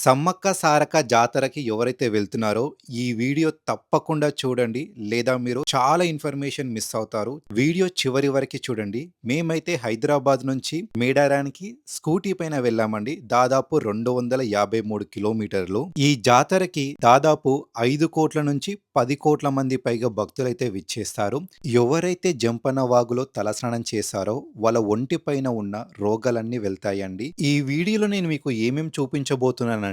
సమ్మక్క సారక్క జాతరకి ఎవరైతే వెళ్తున్నారో ఈ వీడియో తప్పకుండా చూడండి. లేదా మీరు చాలా ఇన్ఫర్మేషన్ మిస్ అవుతారు. వీడియో చివరి వరకి చూడండి. మేమైతే హైదరాబాద్ నుంచి మేడారానికి స్కూటీ పైన వెళ్ళామండి. దాదాపు 253 కిలోమీటర్లు. ఈ జాతరకి దాదాపు 5 కోట్ల నుంచి 10 కోట్ల మంది పైగా భక్తులైతే విచ్చేస్తారు. ఎవరైతే జంపన్న వాగులో తలస్నానం చేశారో వాళ్ళ ఒంటి పైన ఉన్న రోగాలన్నీ వెళ్తాయండి. ఈ వీడియోలో నేను మీకు ఏమేమి చూపించబోతున్నానంటే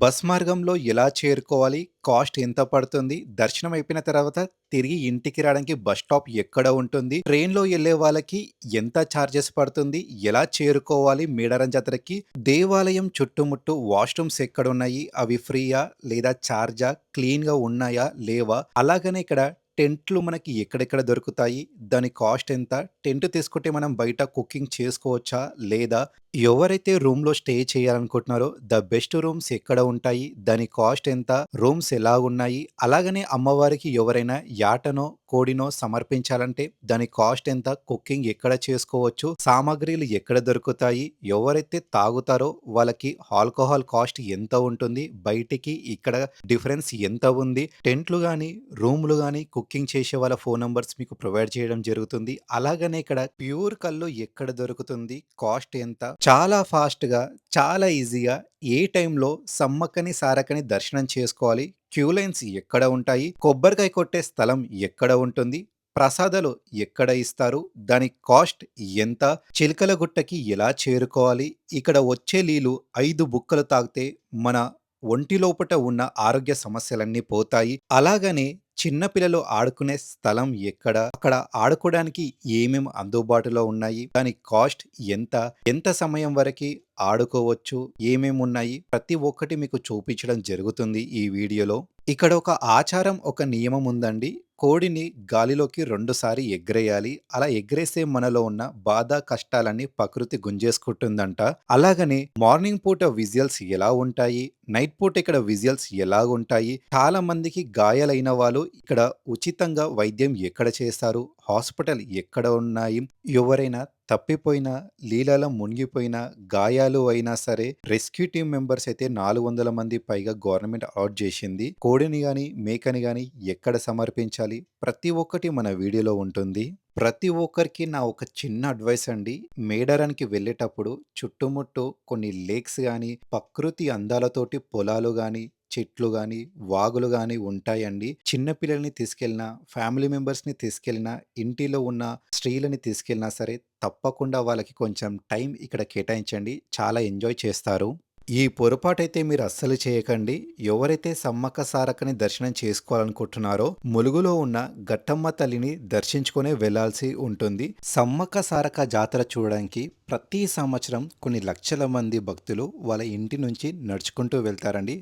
బస్ మార్గంలో ఎలా చేరుకోవాలి, కాస్ట్ ఎంత పడుతుంది, దర్శనం అయిపోయిన తర్వాత తిరిగి ఇంటికి రావడానికి బస్ స్టాప్ ఎక్కడ ఉంటుంది, ట్రైన్లో వెళ్ళే వాళ్ళకి ఎంత ఛార్జెస్ పడుతుంది, ఎలా చేరుకోవాలి మేడారం జాతరకి, దేవాలయం చుట్టుముట్టు వాష్రూమ్స్ ఎక్కడ ఉన్నాయి, అవి ఫ్రీయా లేదా ఛార్జా, క్లీన్గా ఉన్నాయా లేవా, అలాగనే ఇక్కడ టెంట్లు మనకి ఎక్కడెక్కడ దొరుకుతాయి, దాని కాస్ట్ ఎంత, టెంట్ తీసుకుంటే మనం బయట కుకింగ్ చేసుకోవచ్చా లేదా, ఎవరైతే రూమ్లో స్టే చేయాలనుకుంటున్నారో ద బెస్ట్ రూమ్స్ ఎక్కడ ఉంటాయి, దాని కాస్ట్ ఎంత, రూమ్స్ ఎలా ఉన్నాయి, అలాగనే అమ్మవారికి ఎవరైనా యాటనో కోడినో సమర్పించాలంటే దాని కాస్ట్ ఎంత, కుకింగ్ ఎక్కడ చేసుకోవచ్చు, సామాగ్రిలు ఎక్కడ దొరుకుతాయి, ఎవరైతే తాగుతారో వాళ్ళకి ఆల్కహాల్ కాస్ట్ ఎంత ఉంటుంది, బయటికి ఇక్కడ డిఫరెన్స్ ఎంత ఉంది, టెంట్లు కానీ రూమ్లు కానీ కుకింగ్ చేసే వాళ్ళ ఫోన్ నంబర్స్ మీకు ప్రొవైడ్ చేయడం జరుగుతుంది. అలాగనే ఇక్కడ ప్యూర్ కల్లు ఎక్కడ దొరుకుతుంది, కాస్ట్ ఎంత, చాలా ఫాస్ట్గా చాలా ఈజీగా ఏ టైంలో సమ్మక్కని సారక్కని దర్శనం చేసుకోవాలి, క్యూ లైన్స్ ఎక్కడ ఉంటాయి, కొబ్బరికాయ కొట్టే స్థలం ఎక్కడ ఉంటుంది, ప్రసాదాలు ఎక్కడ ఇస్తారు, దాని కాస్ట్ ఎంత, చిలకల గుట్టకి ఎలా చేరుకోవాలి, ఇక్కడ వచ్చే నీళ్ళు 5 బుక్కలు తాగితే మన ఒంటి లోపట ఉన్న ఆరోగ్య సమస్యలన్నీ పోతాయి. అలాగనే చిన్న పిల్లలు ఆడుకునే స్థలం ఎక్కడ, అక్కడ ఆడుకోవడానికి ఏమేమి అందుబాటులో ఉన్నాయి, దాని కాస్ట్ ఎంత, ఎంత సమయం వరకు ఆడుకోవచ్చు, ఏమేమి ఉన్నాయి, ప్రతి ఒక్కటి మీకు చూపించడం జరుగుతుంది ఈ వీడియోలో. ఇక్కడ ఒక ఆచారం, ఒక నియమం ఉందండి. కోడిని గాలిలోకి 2 సారి ఎగరేయాలి. అలా ఎగరేసే మనలో ఉన్న బాధ కష్టాలన్నీ ప్రకృతి గుంజేసుకుంటుందంట. అలాగనే మార్నింగ్ పూట విజువల్స్ ఎలా ఉంటాయి, నైట్ పూట ఇక్కడ విజువల్స్ ఎలా ఉంటాయి, చాలా మందికి గాయాలైన వాళ్ళు ఇక్కడ ఉచితంగా వైద్యం ఎక్కడ చేస్తారు, హాస్పిటల్ ఎక్కడ ఉన్నాయి, ఎవరైనా తప్పిపోయినా లీలలో మునిగిపోయిన గాయాలు అయినా సరే రెస్క్యూ టీమ్ మెంబర్స్ అయితే 400 మంది పైగా గవర్నమెంట్ అవుట్ చేసింది. కోడిని గాని మేకని గాని ఎక్కడ సమర్పించాలి, ప్రతి ఒక్కటి మన వీడియోలో ఉంటుంది. ప్రతి ఒక్కరికి నా ఒక చిన్న అడ్వైస్ అండి. మేడారానికి వెళ్ళేటప్పుడు చుట్టుముట్టు కొన్ని లేక్స్ గాని, ప్రకృతి అందాలతోటి పొలాలు గాని, చెట్లు గాని, వాగులు గాని ఉంటాయండి. చిన్న పిల్లల్ని తీసుకెళ్ళినా, ఫ్యామిలీ మెంబర్స్‌ని తీసుకెళ్ళినా, ఇంటిలో ఉన్న స్త్రీలని తీసుకెళ్ళినా సరే తప్పకుండా వాళ్ళకి కొంచెం టైం ఇక్కడ కేటాయించండి. చాలా ఎంజాయ్ చేస్తారు. ఈ పొరపాటైతే మీరు అస్సలు చేయకండి. ఎవరైతే సమ్మక్క సారక్కని దర్శనం చేసుకోవాలనుకుంటున్నారో ములుగులో ఉన్న గట్టమ్మ తల్లిని దర్శించుకునే వెళ్ళాల్సి ఉంటుంది. సమ్మక్క సారక్క జాతర చూడడానికి ప్రతి సంవత్సరం కొన్ని లక్షల మంది భక్తులు వాళ్ళ ఇంటి నుంచి నడుచుకుంటూ వెళ్తారండి.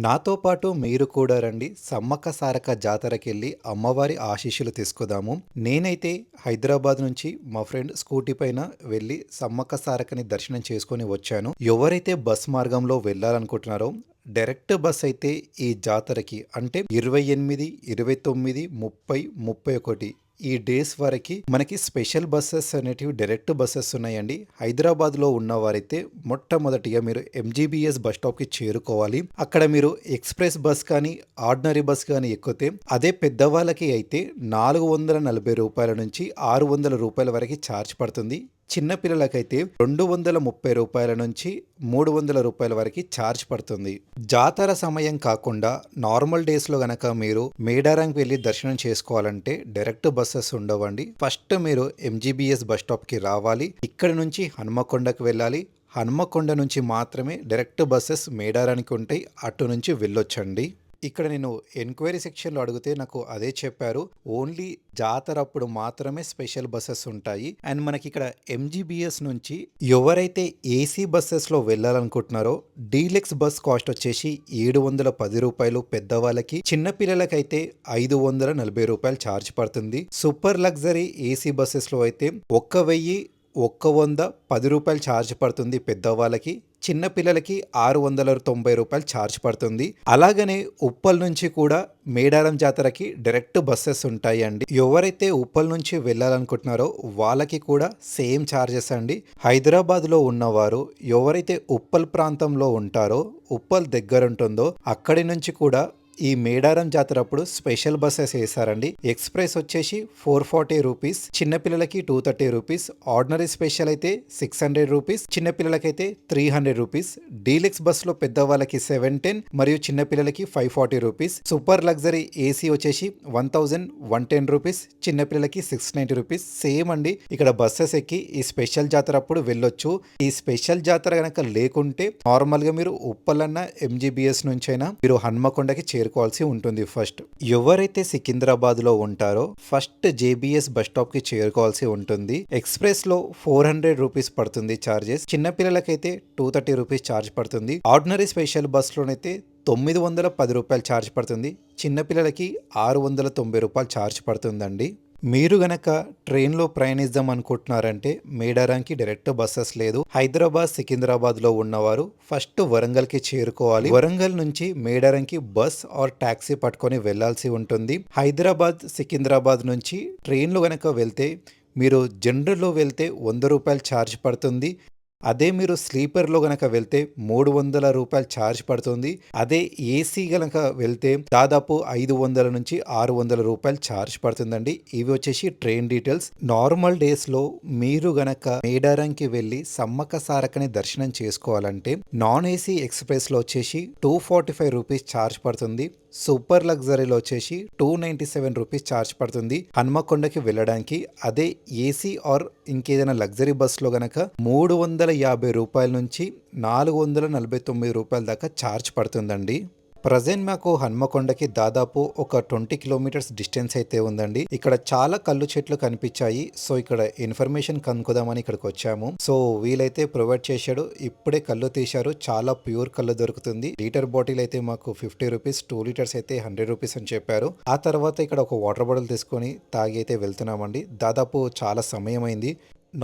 నాతో పాటు మీరు కూడా రండి. సమ్మక్క సారక్క జాతరకి వెళ్ళి అమ్మవారి ఆశీస్సులు తీసుకుందాము. నేనైతే హైదరాబాద్ నుంచి మా ఫ్రెండ్ స్కూటీ పైన వెళ్ళి సమ్మక్క సారక్కని దర్శనం చేసుకొని వచ్చాను. ఎవరైతే బస్ మార్గంలో వెళ్ళాలనుకుంటున్నారో డైరెక్ట్ బస్ అయితే ఈ జాతరకి అంటే 28, 29, 30, 31 ఈ డేస్ వరకు మనకి స్పెషల్ బస్సెస్ అనేటివి డైరెక్ట్ బస్సెస్ ఉన్నాయండి. హైదరాబాద్లో ఉన్నవారైతే మొట్టమొదటిగా మీరు ఎంజీబీఎస్ బస్ స్టాప్కి చేరుకోవాలి. అక్కడ మీరు ఎక్స్ప్రెస్ బస్ కానీ ఆర్డినరీ బస్ కానీ ఎక్కితే అదే పెద్దవాళ్ళకి అయితే 440 రూపాయల నుంచి 600 రూపాయల వరకు ఛార్జ్ పడుతుంది. చిన్నపిల్లలకైతే 230 రూపాయల నుంచి 300 రూపాయల వరకు ఛార్జ్ పడుతుంది. జాతర సమయం కాకుండా నార్మల్ డేస్లో గనక మీరు మేడారంకి వెళ్ళి దర్శనం చేసుకోవాలంటే డైరెక్ట్ బస్సెస్ ఉండవండి. ఫస్ట్ మీరు ఎంజీబీఎస్ బస్ స్టాప్కి రావాలి. ఇక్కడ నుంచి హనుమకొండకు వెళ్ళాలి. హనుమకొండ నుంచి మాత్రమే డైరెక్ట్ బస్సెస్ మేడారానికి ఉంటాయి. అటు నుంచి వెళ్ళొచ్చండి. ఇక్కడ నేను ఎంక్వైరీ సెక్షన్లో అడిగితే నాకు అదే చెప్పారు. ఓన్లీ జాతర అప్పుడు మాత్రమే స్పెషల్ బస్సెస్ ఉంటాయి. అండ్ మనకి ఇక్కడ ఎంజీబీఎస్ నుంచి ఎవరైతే ఏసీ బస్సెస్లో వెళ్ళాలనుకుంటున్నారో డీలక్స్ బస్ కాస్ట్ వచ్చేసి 710 రూపాయలు పెద్దవాళ్ళకి, చిన్నపిల్లలకైతే 540 రూపాయలు ఛార్జ్ పడుతుంది. సూపర్ లగ్జరీ ఏసీ బస్సెస్లో అయితే 1110 రూపాయలు ఛార్జ్ పడుతుంది పెద్దవాళ్ళకి, చిన్న పిల్లలకి రూ. 690 ఛార్జ్ పడుతుంది. అలాగనే ఉప్పల్ నుంచి కూడా మేడారం జాతరకి డైరెక్ట్ బస్సెస్ ఉంటాయండి. ఎవరైతే ఉప్పల్ నుంచి వెళ్ళాలనుకుంటున్నారో వాళ్ళకి కూడా సేమ్ ఛార్జెస్ అండి. హైదరాబాద్‌లో ఉన్నవారు ఎవరైతే ఉప్పల్ ప్రాంతంలో ఉంటారో, ఉప్పల్ దగ్గరుంటుందో అక్కడి నుంచి కూడా ఈ మేడారం జాతర అప్పుడు స్పెషల్ బస్సెస్ ఏసారండి. ఎక్స్‌ప్రెస్ వచ్చేసి రూ. 440, చిన్నపిల్లలకి రూ. 230, ఆర్డినరీ స్పెషల్ అయితే రూ. 600, చిన్నపిల్లలకైతే రూ. 300, డీలక్స్ బస్‌లో పెద్దవాళ్ళకి 710 మరియు చిన్నపిల్లలకి రూ. 540, సూపర్ లగ్జరీ ఏసీ వచ్చేసి రూ. 1110, చిన్నపిల్లలకి రూ. 690. సేమ్ అండి. ఇక్కడ బస్సెస్ ఎక్కి ఈ స్పెషల్ జాతర అప్పుడు వెళ్ళొచ్చు. ఈ స్పెషల్ జాతర గనక లేకుంటే నార్మల్‌గా మీరు ఉప్పల్ అన్న ఎంజీబీఎస్ నుంచైనా మీరు హన్మకొండకి చేరుకోవాల్సి ఉంటుంది. ఫస్ట్ ఎవరైతే సికింద్రాబాద్‌లో ఉంటారో ఫస్ట్ జేబీఎస్ బస్ స్టాప్ కి చేరుకోవాల్సి ఉంటుంది. ఎక్స్‌ప్రెస్ లో రూ. 400 పడుతుంది ఛార్జెస్. చిన్న పిల్లలకైతే రూ. 230 ఛార్జ్ పడుతుంది. ఆర్డినరీ స్పెషల్ బస్ లోనైతే రూ. 910 ఛార్జ్ పడుతుంది. చిన్నపిల్లలకి రూ. 690 ఛార్జ్ పడుతుందండి. మీరు గనక ట్రైన్లో ప్రయాణిద్దాం అనుకుంటున్నారంటే మేడారంకి డైరెక్ట్ బస్సెస్ లేదు. హైదరాబాద్ సికింద్రాబాద్లో ఉన్నవారు ఫస్ట్ వరంగల్కి చేరుకోవాలి. వరంగల్ నుంచి మేడారంకి బస్ ఆర్ టాక్సీ పట్టుకొని వెళ్లాల్సి ఉంటుంది. హైదరాబాద్ సికింద్రాబాద్ నుంచి ట్రైన్లో గనక వెళ్తే మీరు జనరల్లో వెళ్తే రూ. 100 ఛార్జ్ పడుతుంది. అదే మీరు స్లీపర్లో గనక వెళ్తే రూ. 300 ఛార్జ్ పడుతుంది. అదే ఏసీ గనక వెళ్తే దాదాపు 500 నుంచి రూ. 600 ఛార్జ్ పడుతుందండి. ఇవి వచ్చేసి ట్రైన్ డీటెయిల్స్. నార్మల్ డేస్లో మీరు గనక మేడారంకి వెళ్ళి సమ్మక్క సారక్కని దర్శనం చేసుకోవాలంటే నాన్ ఏసీ ఎక్స్ప్రెస్లో వచ్చేసి రూ. 245 ఛార్జ్ పడుతుంది. సూపర్ లగ్జరీలో వచ్చేసి రూ. 297 ఛార్జ్ పడుతుంది హన్మకొండకి వెళ్ళడానికి. అదే ఏసీ ఆర్ ఇంకేదైనా లగ్జరీ బస్సులో గనక రూ. 350 నుంచి రూ. 449 దాకా ఛార్జ్ పడుతుందండి. ప్రజెంట్ మాకు హన్మకొండకి దాదాపు ఒక 20 కిలోమీటర్స్ డిస్టెన్స్ అయితే ఉందండి. ఇక్కడ చాలా కళ్ళు చెట్లు కనిపించాయి. సో ఇక్కడ ఇన్ఫర్మేషన్ కనుక్కుందామని ఇక్కడికి వచ్చాము. సో వీలైతే ప్రొవైడ్ చేశాడు. ఇప్పుడే కళ్ళు తీశారు. చాలా ప్యూర్ కళ్ళు దొరుకుతుంది. లీటర్ బాటిల్ అయితే మాకు రూ. 50, 2 లీటర్స్ అయితే రూ. 100 అని చెప్పారు. ఆ తర్వాత ఇక్కడ ఒక వాటర్ బాటిల్ తీసుకొని తాగి అయితే వెళ్తున్నామండి. దాదాపు చాలా సమయం అయింది.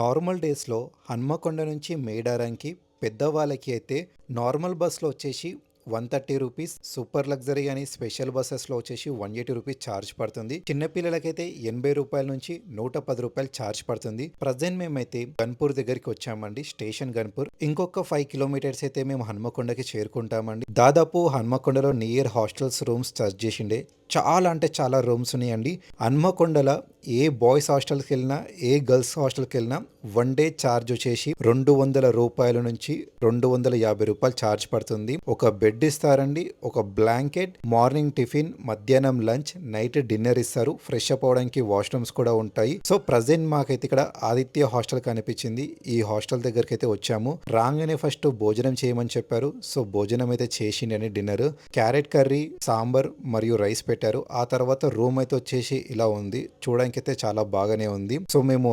నార్మల్ డేస్లో హన్మకొండ నుంచి మేడారంకి పెద్దవాళ్ళకి అయితే నార్మల్ బస్లో వచ్చేసి రూ. 130, సూపర్ లగ్జరీ అని స్పెషల్ బస్సెస్లో వచ్చేసి రూ. 180 ఛార్జ్ పడుతుంది. చిన్నపిల్లలకైతే రూ. 80 నుంచి రూ. 110 ఛార్జ్ పడుతుంది. ప్రజెంట్ మేమైతే గన్పూర్ దగ్గరికి వచ్చామండి. స్టేషన్ గన్పూర్. ఇంకొక 5 కిలోమీటర్స్ అయితే మేము హన్మకొండకి చేరుకుంటామండి. దాదాపు హన్మకొండలో నియర్ హాస్టల్స్ రూమ్స్ సర్చ్ చేసిండే చాలా అంటే చాలా రూమ్స్ ఉన్నాయండి. హన్మకొండలో ఏ బాయ్స్ హాస్టల్కి వెళ్ళినా ఏ గర్ల్స్ హాస్టల్కి వెళ్ళినా వన్ డే ఛార్జ్ వచ్చేసి రూ. 200 నుంచి రూ. 250 ఛార్జ్ పడుతుంది. ఒక బెడ్ ఇస్తారండి, ఒక బ్లాంకెట్, మార్నింగ్ టిఫిన్, మధ్యాహ్నం లంచ్, నైట్ డిన్నర్ ఇస్తారు. ఫ్రెష్ అప్ అవడానికి వాష్రూమ్స్ కూడా ఉంటాయి. సో ప్రజెంట్ మాకైతే ఇక్కడ ఆదిత్య హాస్టల్ కనిపించింది. ఈ హాస్టల్ దగ్గరికి అయితే వచ్చాము. రాగానే ఫస్ట్ భోజనం చేయమని చెప్పారు. సో భోజనం అయితే చేసిండని డిన్నర్ క్యారెట్ కర్రీ, సాంబార్ మరియు రైస్ పెట్టారు. ఆ తర్వాత రూమ్ అయితే వచ్చేసి ఇలా ఉంది. చూడడానికి అయితే చాలా బాగానే ఉంది. సో మేము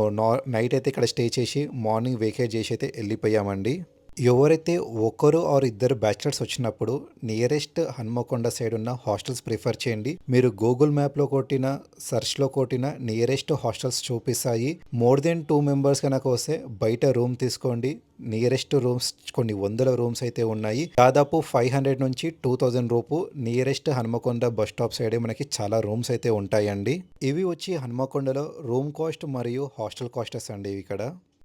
నైట్ అయితే ఇక్కడ స్టే చేసి మార్నింగ్ వేకేట్ చేసి అయితే వెళ్ళిపోయామండి. ఎవరైతే ఒకరు ఆర్ ఇద్దరు బ్యాచిలర్స్ వచ్చినప్పుడు నియరెస్ట్ హన్మకొండ సైడ్ ఉన్న హాస్టల్స్ ప్రిఫర్ చేయండి. మీరు గూగుల్ మ్యాప్లో కొట్టిన సెర్చ్లో కొట్టిన నియరెస్ట్ హాస్టల్స్ చూపిస్తాయి. మోర్ దెన్ 2 మెంబర్స్ కనుక వస్తే బయట రూమ్ తీసుకోండి. నియరెస్ట్ రూమ్స్ కొన్ని వందల రూమ్స్ అయితే ఉన్నాయి. దాదాపు 500 నుంచి 2000 రూపు నియరెస్ట్ హన్మకొండ బస్ స్టాప్ సైడే మనకి చాలా రూమ్స్ అయితే ఉంటాయండి. ఇవి వచ్చి హన్మకొండలో రూమ్ కాస్ట్ మరియు హాస్టల్ కాస్టెస్ అండి. ఇక్కడ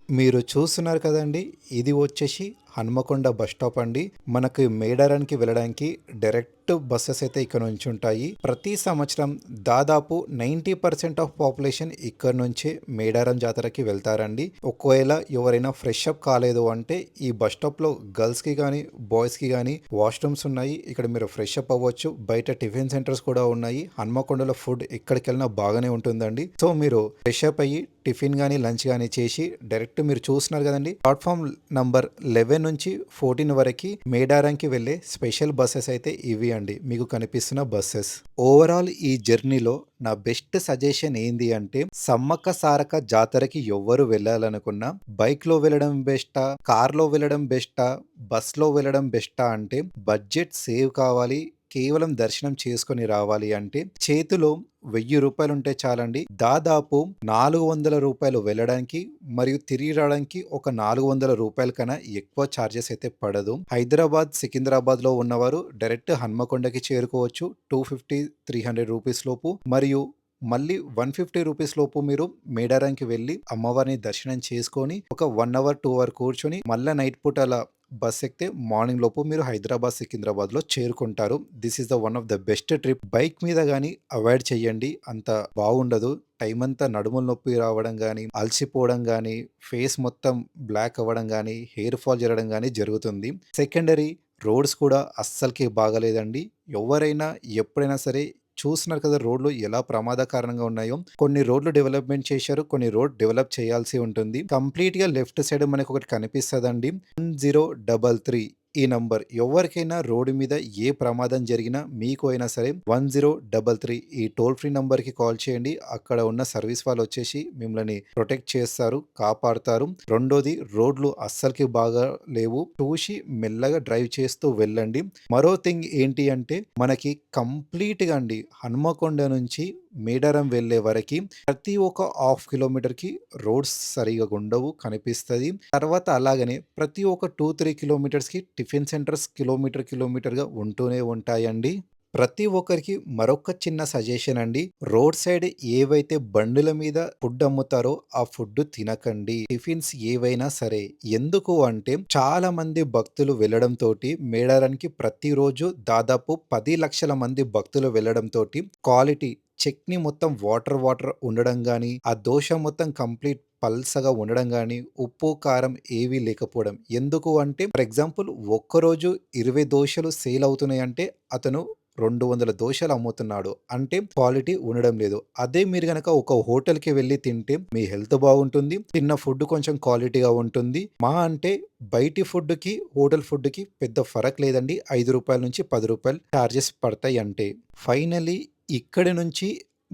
మీరు చూస్తున్నారు కదండి, ఇది వచ్చేసి హన్మకొండ బస్ స్టాప్ అండి. మనకు మేడారానికి వెళ్ళడానికి డైరెక్ట్ బస్సెస్ అయితే ఇక్కడ నుంచి ఉంటాయి. ప్రతి సంవత్సరం దాదాపు 90% ఆఫ్ పాపులేషన్ ఇక్కడ నుంచే మేడారం జాతరకి వెళ్తారండి. ఒకవేళ ఎవరైనా ఫ్రెష్ అప్ కాలేదు అంటే ఈ బస్ స్టాప్ లో గర్ల్స్ కి కానీ బాయ్స్ కి కానీ వాష్రూమ్స్ ఉన్నాయి. ఇక్కడ మీరు ఫ్రెష్ అప్ అవ్వచ్చు. బయట టిఫిన్ సెంటర్స్ కూడా ఉన్నాయి. హన్మకొండలో ఫుడ్ ఎక్కడికి వెళ్ళినా బాగానే ఉంటుందండి. సో మీరు ఫ్రెష్ అప్ అయ్యి టిఫిన్ కానీ లంచ్ కానీ చేసి డైరెక్ట్ మీరు చూస్తున్నారు కదండి, ప్లాట్ఫామ్ నంబర్ 11 నుంచి 14 వరకు మేడారంకి వెళ్ళే స్పెషల్ బస్సెస్ అయితే ఇవి అండి. మీకు కనిపిస్తున్న బస్సెస్. ఓవరాల్ ఈ జర్నీలో నా బెస్ట్ సజెషన్ ఏంది అంటే సమ్మక్క సారక్క జాతరకి ఎవ్వరు వెళ్ళాలనుకున్నా బైక్ లో వెళ్ళడం బెస్టా, కార్ లో వెళ్ళడం బెస్టా, బస్ లో వెళ్ళడం బెస్టా అంటే బడ్జెట్ సేవ్ కావాలి, కేవలం దర్శనం చేసుకొని రావాలి అంటే చేతిలో ₹1000 ఉంటే చాలండి. దాదాపు ₹400 వెళ్ళడానికి మరియు తిరిగి రావడానికి ఒక ₹400 కన్నా ఎక్కువ చార్జెస్ అయితే పడదు. హైదరాబాద్, సికింద్రాబాద్‌లో ఉన్నవారు డైరెక్ట్ హన్మకొండకి చేరుకోవచ్చు. 250, 300 రూపీస్ లోపు మరియు మళ్ళీ ₹150 లోపు మీరు మేడారంకి వెళ్లి అమ్మవారిని దర్శనం చేసుకొని ఒక 1 అవర్, 2 అవర్ కూర్చొని మళ్ళా నైట్ పూట అలా బస్ ఎక్కితే మార్నింగ్ లోపు మీరు హైదరాబాద్, సికింద్రాబాద్‌లో చేరుకుంటారు. This is the one of the best trip. Bike మీద గాని అవాయిడ్ చేయండి. అంత బాగుండదు. టైం అంతా నడుముల నొప్పి రావడం గాని, అలసిపోవడం గాని, ఫేస్ మొత్తం బ్లాక్ అవ్వడం గాని, హెయిర్ ఫాల్ జరగడం గాని జరుగుతుంది. సెకండరీ రోడ్స్ కూడా అస్సలకి బాగాలేదండి. ఎవరైనా ఎప్పుడైనా సరే చూస్తున్నారు కదా రోడ్లు ఎలా ప్రమాదకరంగా ఉన్నాయో. కొన్ని రోడ్లు డెవలప్‌మెంట్ చేశారు. కొన్ని రోడ్ డెవలప్ చేయాల్సి ఉంటుంది. కంప్లీట్‌గా లెఫ్ట్ సైడ్ మనకొకటి కనిపిస్తదండి. 1033 ఈ నంబర్. ఎవరికైనా రోడ్డు మీద ఏ ప్రమాదం జరిగినా మీకు అయినా సరే 1033 ఈ టోల్ ఫ్రీ నంబర్‌కి కాల్ చేయండి. అక్కడ ఉన్న సర్వీస్ వాళ్ళొచ్చేసి మిమ్మల్ని ప్రొటెక్ట్ చేస్తారు, కాపాడతారు. రెండోది రోడ్లు అస్సలకి బాగా లేవు. చూసి మెల్లగా డ్రైవ్ చేస్తూ వెళ్ళండి. మరో థింగ్ ఏంటి అంటే మనకి కంప్లీట్‌గా అండి హన్మకొండ నుంచి మేడారం వెళ్ళే వరకి ప్రతి ఒక్క హాఫ్ కిలోమీటర్‌కి రోడ్స్ సరిగ్గా ఉండవు కనిపిస్తది. తర్వాత అలాగనే ప్రతి ఒక్క 2, 3 కిలోమీటర్స్‌కి టిఫిన్ సెంటర్స్ కిలోమీటర్‌గా ఉంటూనే ఉంటాయండి. ప్రతి ఒక్కరికి మరొక చిన్న సజెషన్ అండి. రోడ్ సైడ్ ఏవైతే బండుల మీద ఫుడ్ అమ్ముతారో ఆ ఫుడ్ తినకండి. టిఫిన్స్ ఏవైనా సరే. ఎందుకు అంటే చాలా మంది భక్తులు వెళ్ళడంతోటి మేడారానికి ప్రతిరోజు దాదాపు 10 లక్షల మంది భక్తులు వెళ్ళడంతోటి క్వాలిటీ చట్నీ మొత్తం వాటర్ ఉండడం గాని, ఆ దోస మొత్తం కంప్లీట్ పల్సగా ఉండడం గాని, ఉప్పు, కారం ఏవి లేకపోవడం. ఎందుకు అంటే ఫర్ ఎగ్జాంపుల్ ఒక్కరోజు 20 దోసలు సేల్ అవుతున్నాయంటే అతను 200 దోసలు అమ్ముతున్నాడు. అంటే క్వాలిటీ ఉండడం లేదు. అదే మీరు గనక ఒక హోటల్‌కి వెళ్లి తింటే మీ హెల్త్ బాగుంటుంది. తిన్న ఫుడ్ కొంచెం క్వాలిటీగా ఉంటుంది. అంటే బయటి ఫుడ్‌కి, హోటల్ ఫుడ్‌కి పెద్ద ఫరక్ లేదండి. ₹5 నుంచి ₹10 చార్జెస్ పడతాయి అంటే. ఫైనల్లీ ఇక్కడి నుంచి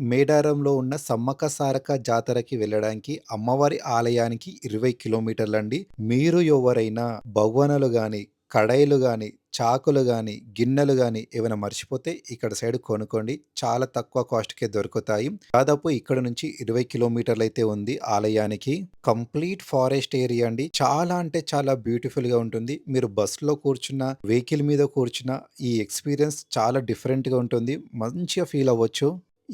మేడారంలో ఉన్న సమ్మక్క సారక్క జాతరకి వెళ్ళడానికి అమ్మవారి ఆలయానికి 20 కిలోమీటర్లండి. మీరు ఎవరైనా బగవనలు గాని, కడాయిలు గాని, చాకులు గాని, గిన్నెలు గాని ఏమైనా మర్చిపోతే ఇక్కడ సైడ్ కొనుక్కోండి. చాలా తక్కువ కాస్ట్‌కే దొరుకుతాయి. దాదాపు ఇక్కడ నుంచి 20 కిలోమీటర్లయితే ఉంది ఆలయానికి. కంప్లీట్ ఫారెస్ట్ ఏరియా అండి. చాలా అంటే చాలా బ్యూటిఫుల్‌గా ఉంటుంది. మీరు బస్‌లో కూర్చున్నా, వెహికల్ మీద కూర్చున్నా ఈ ఎక్స్‌పీరియన్స్ చాలా డిఫరెంట్‌గా ఉంటుంది. మంచిగా ఫీల్ అవ్వచ్చు.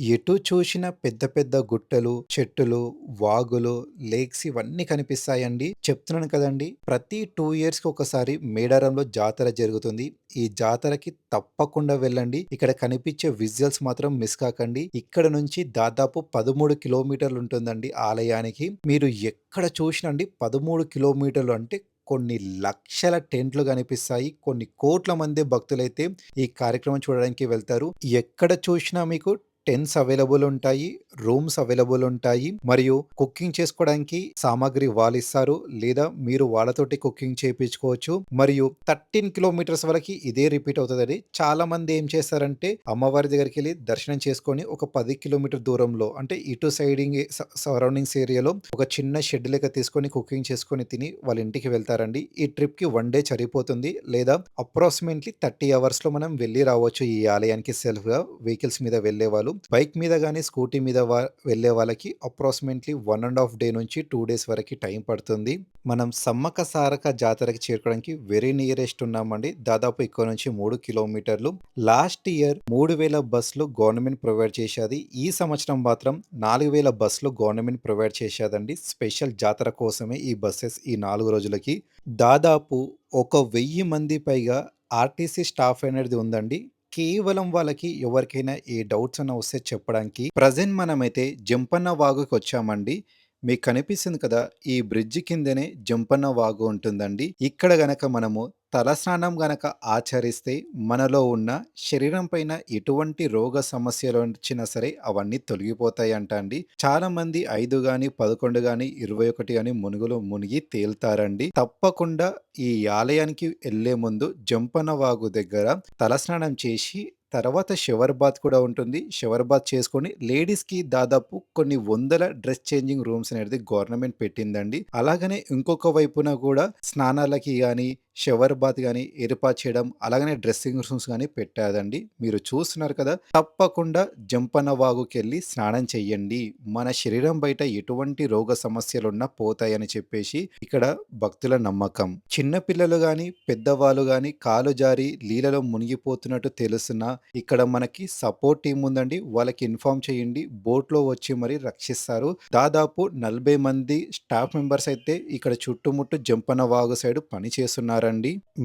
ఎటు చూసినా పెద్ద పెద్ద గుట్టలు, చెట్టులు, వాగులు, లేక్స్ ఇవన్నీ కనిపిస్తాయండి. చెప్తున్నాను కదండీ! ప్రతి 2 ఇయర్స్‌కి ఒకసారి మేడారంలో జాతర జరుగుతుంది. ఈ జాతరకి తప్పకుండా వెళ్ళండి. ఇక్కడ కనిపించే విజువల్స్ మాత్రం మిస్ కాకండి. ఇక్కడ నుంచి దాదాపు 13 కిలోమీటర్లు ఉంటుందండి ఆలయానికి. మీరు ఎక్కడ చూసినా అండి 13 కిలోమీటర్లు అంటే కొన్ని లక్షల టెంట్లు కనిపిస్తాయి. కొన్ని కోట్ల మంది భక్తులైతే ఈ కార్యక్రమం చూడడానికి వెళ్తారు. ఎక్కడ చూసినా మీకు టెంట్స్ అవైలబుల్ ఉంటాయి. రూమ్స్ అవైలబుల్ ఉంటాయి. మరియు కుకింగ్ చేసుకోవడానికి సామాగ్రి వాళ్ళిస్తారు. లేదా మీరు వాళ్ళతోటి కుకింగ్ చేపించుకోవచ్చు. మరియు 13 కిలోమీటర్స్ వరకి ఇదే రిపీట్ అవుతదండి. చాలా మంది ఏం చేస్తారంటే అమ్మవారి దగ్గరికెళ్ళి దర్శనం చేసుకొని ఒక 10 కిలోమీటర్ దూరంలో అంటే ఇటు సైడింగ్ సరౌండింగ్స్ ఏరియాలో ఒక చిన్న షెడ్ లెక్క తీసుకొని కుకింగ్ చేసుకొని తిని వాళ్ళ ఇంటికి వెళ్తారండి. ఈ ట్రిప్‌కి 1 డే సరిపోతుంది. లేదా అప్రాక్సిమేట్‌లీ 30 అవర్స్‌లో మనం వెళ్లి రావచ్చు ఈ ఆలయానికి సెల్ఫ్‌గా వెహికల్స్ మీద వెళ్ళేవాళ్ళు. బైక్ మీద గాని, స్కూటీ మీద వెళ్ళే వాళ్ళకి అప్రాక్సిమేట్‌లీ 1 ½ డే నుంచి 2 డేస్ వరకి టైం పడుతుంది. మనం సమ్మక్క సారక్క జాతరకి చేరుకోవడానికి వెరీ నియరెస్ట్ ఉన్నామండి. దాదాపు ఇక్కడ నుంచి 3 కిలోమీటర్లు. లాస్ట్ ఇయర్ 3000 బస్సులు గవర్నమెంట్ ప్రొవైడ్ చేశాది. ఈ సంవత్సరం మాత్రం 4000 బస్సులు గవర్నమెంట్ ప్రొవైడ్ చేశాదండి. స్పెషల్ జాతర కోసమే ఈ బసెస్ ఈ 4 రోజులకి. దాదాపు ఒక 1000 మంది పైగా ఆర్టీసీ స్టాఫ్ అనేది ఉందండి. కేవలం వాళ్ళకి ఎవరికైనా ఏ డౌట్స్ అన్నా వస్తే చెప్పడానికి ప్రెజెంట్ మనమైతే జంపన్న వాగుకొచ్చామండి. మీకు కనిపిస్తుంది కదా! ఈ బ్రిడ్జ్ కిందనే జంపన్న వాగు ఉంటుందండి. ఇక్కడ గనక మనము తలస్నానం గనక ఆచరిస్తే మనలో ఉన్న శరీరం పైన ఎటువంటి రోగ సమస్యలొచ్చినా సరే అవన్నీ తొలగిపోతాయంట అండి. చాలా మంది 5 గాని, 11 గాని, 21 గాని మునుగులో మునిగి తేలుతారండి. తప్పకుండా ఈ ఆలయానికి ఎళ్ళే ముందు జంపన్న వాగు దగ్గర తలస్నానం చేసి తర్వాత షవర్ బాత్ కూడా ఉంటుంది. షవర్ బాత్ చేసుకొని లేడీస్‌కి దాదాపు కొన్ని వందల డ్రెస్ చేంజింగ్ రూమ్స్ అనేది గవర్నమెంట్ పెట్టిందండి. అలాగనే ఇంకొక వైపున కూడా స్నానాలకి గాని, షవర్ బాత్ గాని ఏర్పాటు చేయడం, అలాగనే డ్రెస్సింగ్ రూమ్స్ గాని పెట్టాదండి. మీరు చూస్తున్నారు కదా! తప్పకుండా జంపన్న వాగుకెళ్ళి స్నానం చెయ్యండి. మన శరీరం బయట ఎటువంటి రోగ సమస్యలున్నా పోతాయని చెప్పేసి ఇక్కడ భక్తుల నమ్మకం. చిన్న పిల్లలు గాని, పెద్దవాళ్ళు గాని కాలు జారి నీళ్ళలో మునిగిపోతున్నట్టు తెలుసున్నా ఇక్కడ మనకి సపోర్ట్ టీమ్ ఉందండి. వాళ్ళకి ఇన్ఫార్మ్ చేయండి. బోట్‌లో వచ్చి మరి రక్షిస్తారు. దాదాపు 40 మంది స్టాఫ్ మెంబర్స్ అయితే ఇక్కడ చుట్టుముట్టు జంపన్న వాగు సైడ్ పని చేస్తున్నారండి.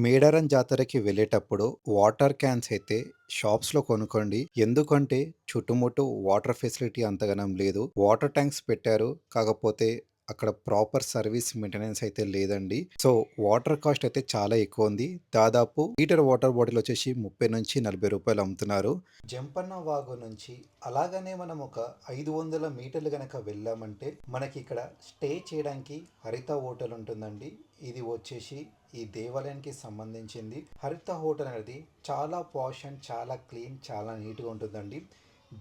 మేడారం జాతరకి వెళ్ళేటప్పుడు వాటర్ క్యాన్స్ అయితే షాప్స్‌లో కొనుక్కోండి. ఎందుకంటే చుట్టుముట్టు వాటర్ ఫెసిలిటీ అంతగనం లేదు. వాటర్ ట్యాంక్స్ పెట్టారు. కాకపోతే అక్కడ ప్రాపర్ సర్వీస్ మెయింటెనెన్స్ అయితే లేదండి. సో, వాటర్ కాస్ట్ అయితే చాలా ఎక్కువ ఉంది. దాదాపు లీటర్ వాటర్ బాటిల్ వచ్చేసి 30-40 అమ్ముతున్నారు. జంపన్న వాగు నుంచి అలాగనే మనం ఒక 500 మీటర్లు గనక వెళ్ళామంటే మనకి ఇక్కడ స్టే చేయడానికి హరిత హోటల్ ఉంటుందండి. ఇది వచ్చేసి ఈ దేవాలయానికి సంబంధించింది. హరిత హోటల్ అనేది చాలా పాష్ అండ్ చాలా క్లీన్, చాలా నీట్‌గా ఉంటుందండి.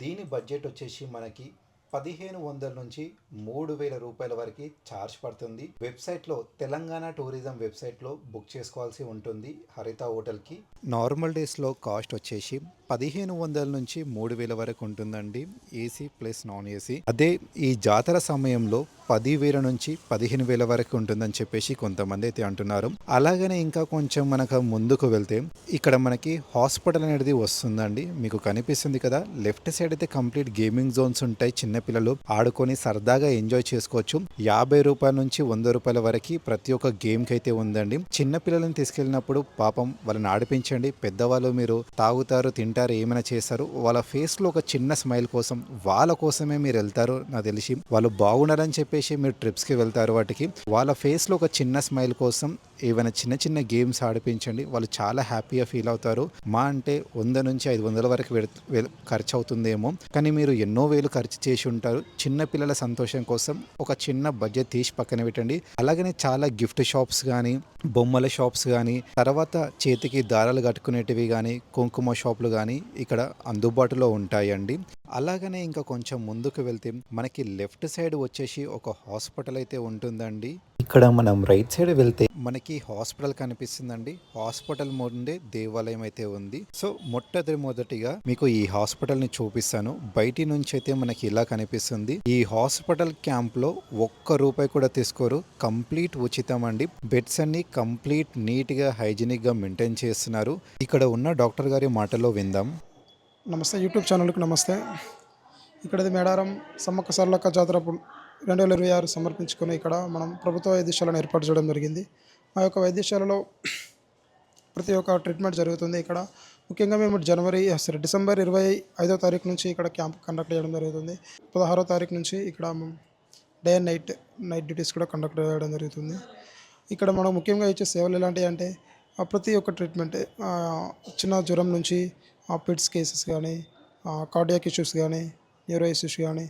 దీని బడ్జెట్ వచ్చేసి మనకి 1500 నుంచి 3000 రూపాయల వరకు ఛార్జ్ పడుతుంది. వెబ్సైట్లో తెలంగాణ టూరిజం వెబ్సైట్లో బుక్ చేసుకోవాల్సి ఉంటుంది హరిత హోటల్‌కి. నార్మల్ డేస్‌లో కాస్ట్ వచ్చేసి 1500 నుంచి 3000 వరకు ఉంటుందండి. AC plus non AC. అదే ఈ జాతర సమయంలో 10,000 నుంచి 15,000 వరకు ఉంటుందని చెప్పేసి కొంతమంది అయితే అంటున్నారు. అలాగనే ఇంకా కొంచెం మనకు ముందుకు వెళ్తే ఇక్కడ మనకి హాస్పిటల్ అనేది వస్తుందండి. మీకు కనిపిస్తుంది కదా, లెఫ్ట్ సైడ్ అయితే కంప్లీట్ గేమింగ్ జోన్స్ ఉంటాయి. చిన్నపిల్లలు ఆడుకొని సరదాగా ఎంజాయ్ చేసుకోవచ్చు. 50 రూపాయల నుంచి 100 రూపాయల వరకు ప్రతి ఒక్క గేమ్కి అయితే ఉందండి. చిన్నపిల్లలను తీసుకెళ్ళినప్పుడు పాపం వాళ్ళని ఆడిపించండి. పెద్దవాళ్ళు మీరు తాగుతారు, తింటారు, ఏమైనా చేస్తారు. వాళ్ళ ఫేస్లో ఒక చిన్న స్మైల్ కోసం, వాళ్ళ కోసమే మీరు వెళ్తారు. నాకు తెలిసి వాళ్ళు బాగున్నారని చెప్పేసి మీరు ట్రిప్స్కి వెళ్తారు. వాటికి వాళ్ళ ఫేస్లో ఒక చిన్న స్మైల్ కోసం ఏవైనా చిన్న చిన్న గేమ్స్ ఆడిపించండి. వాళ్ళు చాలా హ్యాపీగా ఫీల్ అవుతారు. మా అంటే 100 నుంచి 500 వరకు ఖర్చు అవుతుందేమో, కానీ మీరు ఎన్నో వేలు ఖర్చు చేసి ఉంటారు. చిన్న పిల్లల సంతోషం కోసం ఒక చిన్న బడ్జెట్ తీసి పక్కన పెట్టండి. అలాగనే చాలా గిఫ్ట్ షాప్స్ కానీ, బొమ్మల షాప్స్ కానీ, తర్వాత చేతికి దారాలు కట్టుకునేటివి కానీ, కుంకుమ షాపులు కానీ ఇక్కడ అందుబాటులో ఉంటాయండి. అలాగనే ఇంకా కొంచెం ముందుకు వెళ్తే మనకి లెఫ్ట్ సైడ్ వచ్చేసి ఒక హాస్పిటల్ అయితే ఉంటుందండి. ఇక్కడ మనం రైట్ సైడ్ వెళ్తే మనకి హాస్పిటల్ కనిపిస్తుందండి. హాస్పిటల్ ముందే దేవాలయం అయితే ఉంది. సో, మొదటిగా మీకు ఈ హాస్పిటల్ ని చూపిస్తాను. బయటి నుంచి అయితే మనకి ఇలా కనిపిస్తుంది. ఈ హాస్పిటల్ క్యాంప్ లో ₹1 కూడా తీసుకోరు. కంప్లీట్ ఉచితం అండి. బెడ్స్ అన్ని కంప్లీట్ నీట్ గా, హైజీనిక్ గా మెయింటైన్ చేస్తున్నారు. ఇక్కడ ఉన్న డాక్టర్ గారి మాటలో విందాం. నమస్తే, యూట్యూబ్ ఛానల్కి నమస్తే. ఇక్కడది మేడారం సమ్మక్క సారలక్క జాతర 2026 సమర్పించుకొని ఇక్కడ మనం ప్రభుత్వ వైద్యశాలను ఏర్పాటు చేయడం జరిగింది. మా యొక్క వైద్యశాలలో ప్రతి ఒక్క ట్రీట్మెంట్ జరుగుతుంది. ఇక్కడ ముఖ్యంగా మేము డిసెంబర్ 25వ తారీఖు నుంచి ఇక్కడ క్యాంప్ కండక్ట్ చేయడం జరుగుతుంది. 16వ తారీఖు నుంచి ఇక్కడ డే అండ్ నైట్ డ్యూటీస్ కూడా కండక్ట్ చేయడం జరుగుతుంది. ఇక్కడ మనం ముఖ్యంగా ఇచ్చే సేవలు ఎలాంటివి అంటే ప్రతి ఒక్క ట్రీట్మెంట్, చిన్న జ్వరం నుంచి పిడ్స్ కేసెస్ కానీ, కార్డియాక్ ఇష్యూస్ కానీ, న్యూరో ఇష్యూస్ కానీ,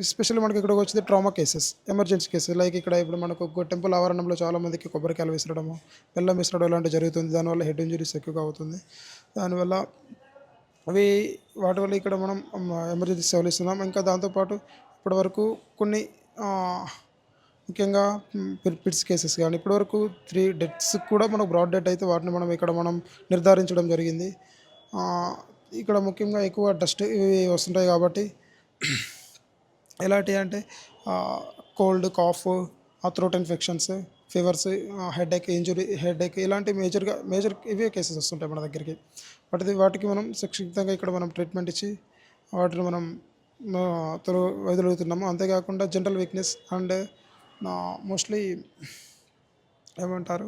ఎస్పెషల్లీ మనకి ఇక్కడికి వచ్చేది trauma cases, emergency cases. Like ఇక్కడ ఇప్పుడు మనకు టెంపుల్ ఆవరణంలో చాలామందికి కొబ్బరికాయలు విసరడము, బెల్లం విసరడం ఇలాంటివి జరుగుతుంది. దానివల్ల హెడ్ ఇంజరీస్ ఎక్కువగా అవుతుంది. దానివల్ల వాటి వల్ల ఇక్కడ మనం ఎమర్జెన్సీ సేవలు ఇస్తున్నాం. ఇంకా దాంతోపాటు ఇప్పటివరకు కొన్ని ముఖ్యంగా పిడ్స్ కేసెస్ కానీ ఇప్పటివరకు 3 డెత్స్ కూడా మనకు బ్రాడ్ డెత్ అయితే వాటిని మనం నిర్ధారించడం జరిగింది. ఇక్కడ ముఖ్యంగా ఎక్కువ డస్ట్ ఇవి వస్తుంటాయి కాబట్టి ఎలాంటివి అంటే cold, cough, throat infections, fevers, headache ఇలాంటి మేజర్ ఇవే కేసెస్ వస్తుంటాయి మన దగ్గరికి. వాటికి మనం సంక్షిప్తంగా ఇక్కడ మనం ట్రీట్మెంట్ ఇచ్చి వాటిని మనం వదులుతున్నాము. అంతేకాకుండా జనరల్ వీక్నెస్ అండ్ మోస్ట్లీ ఏమంటారు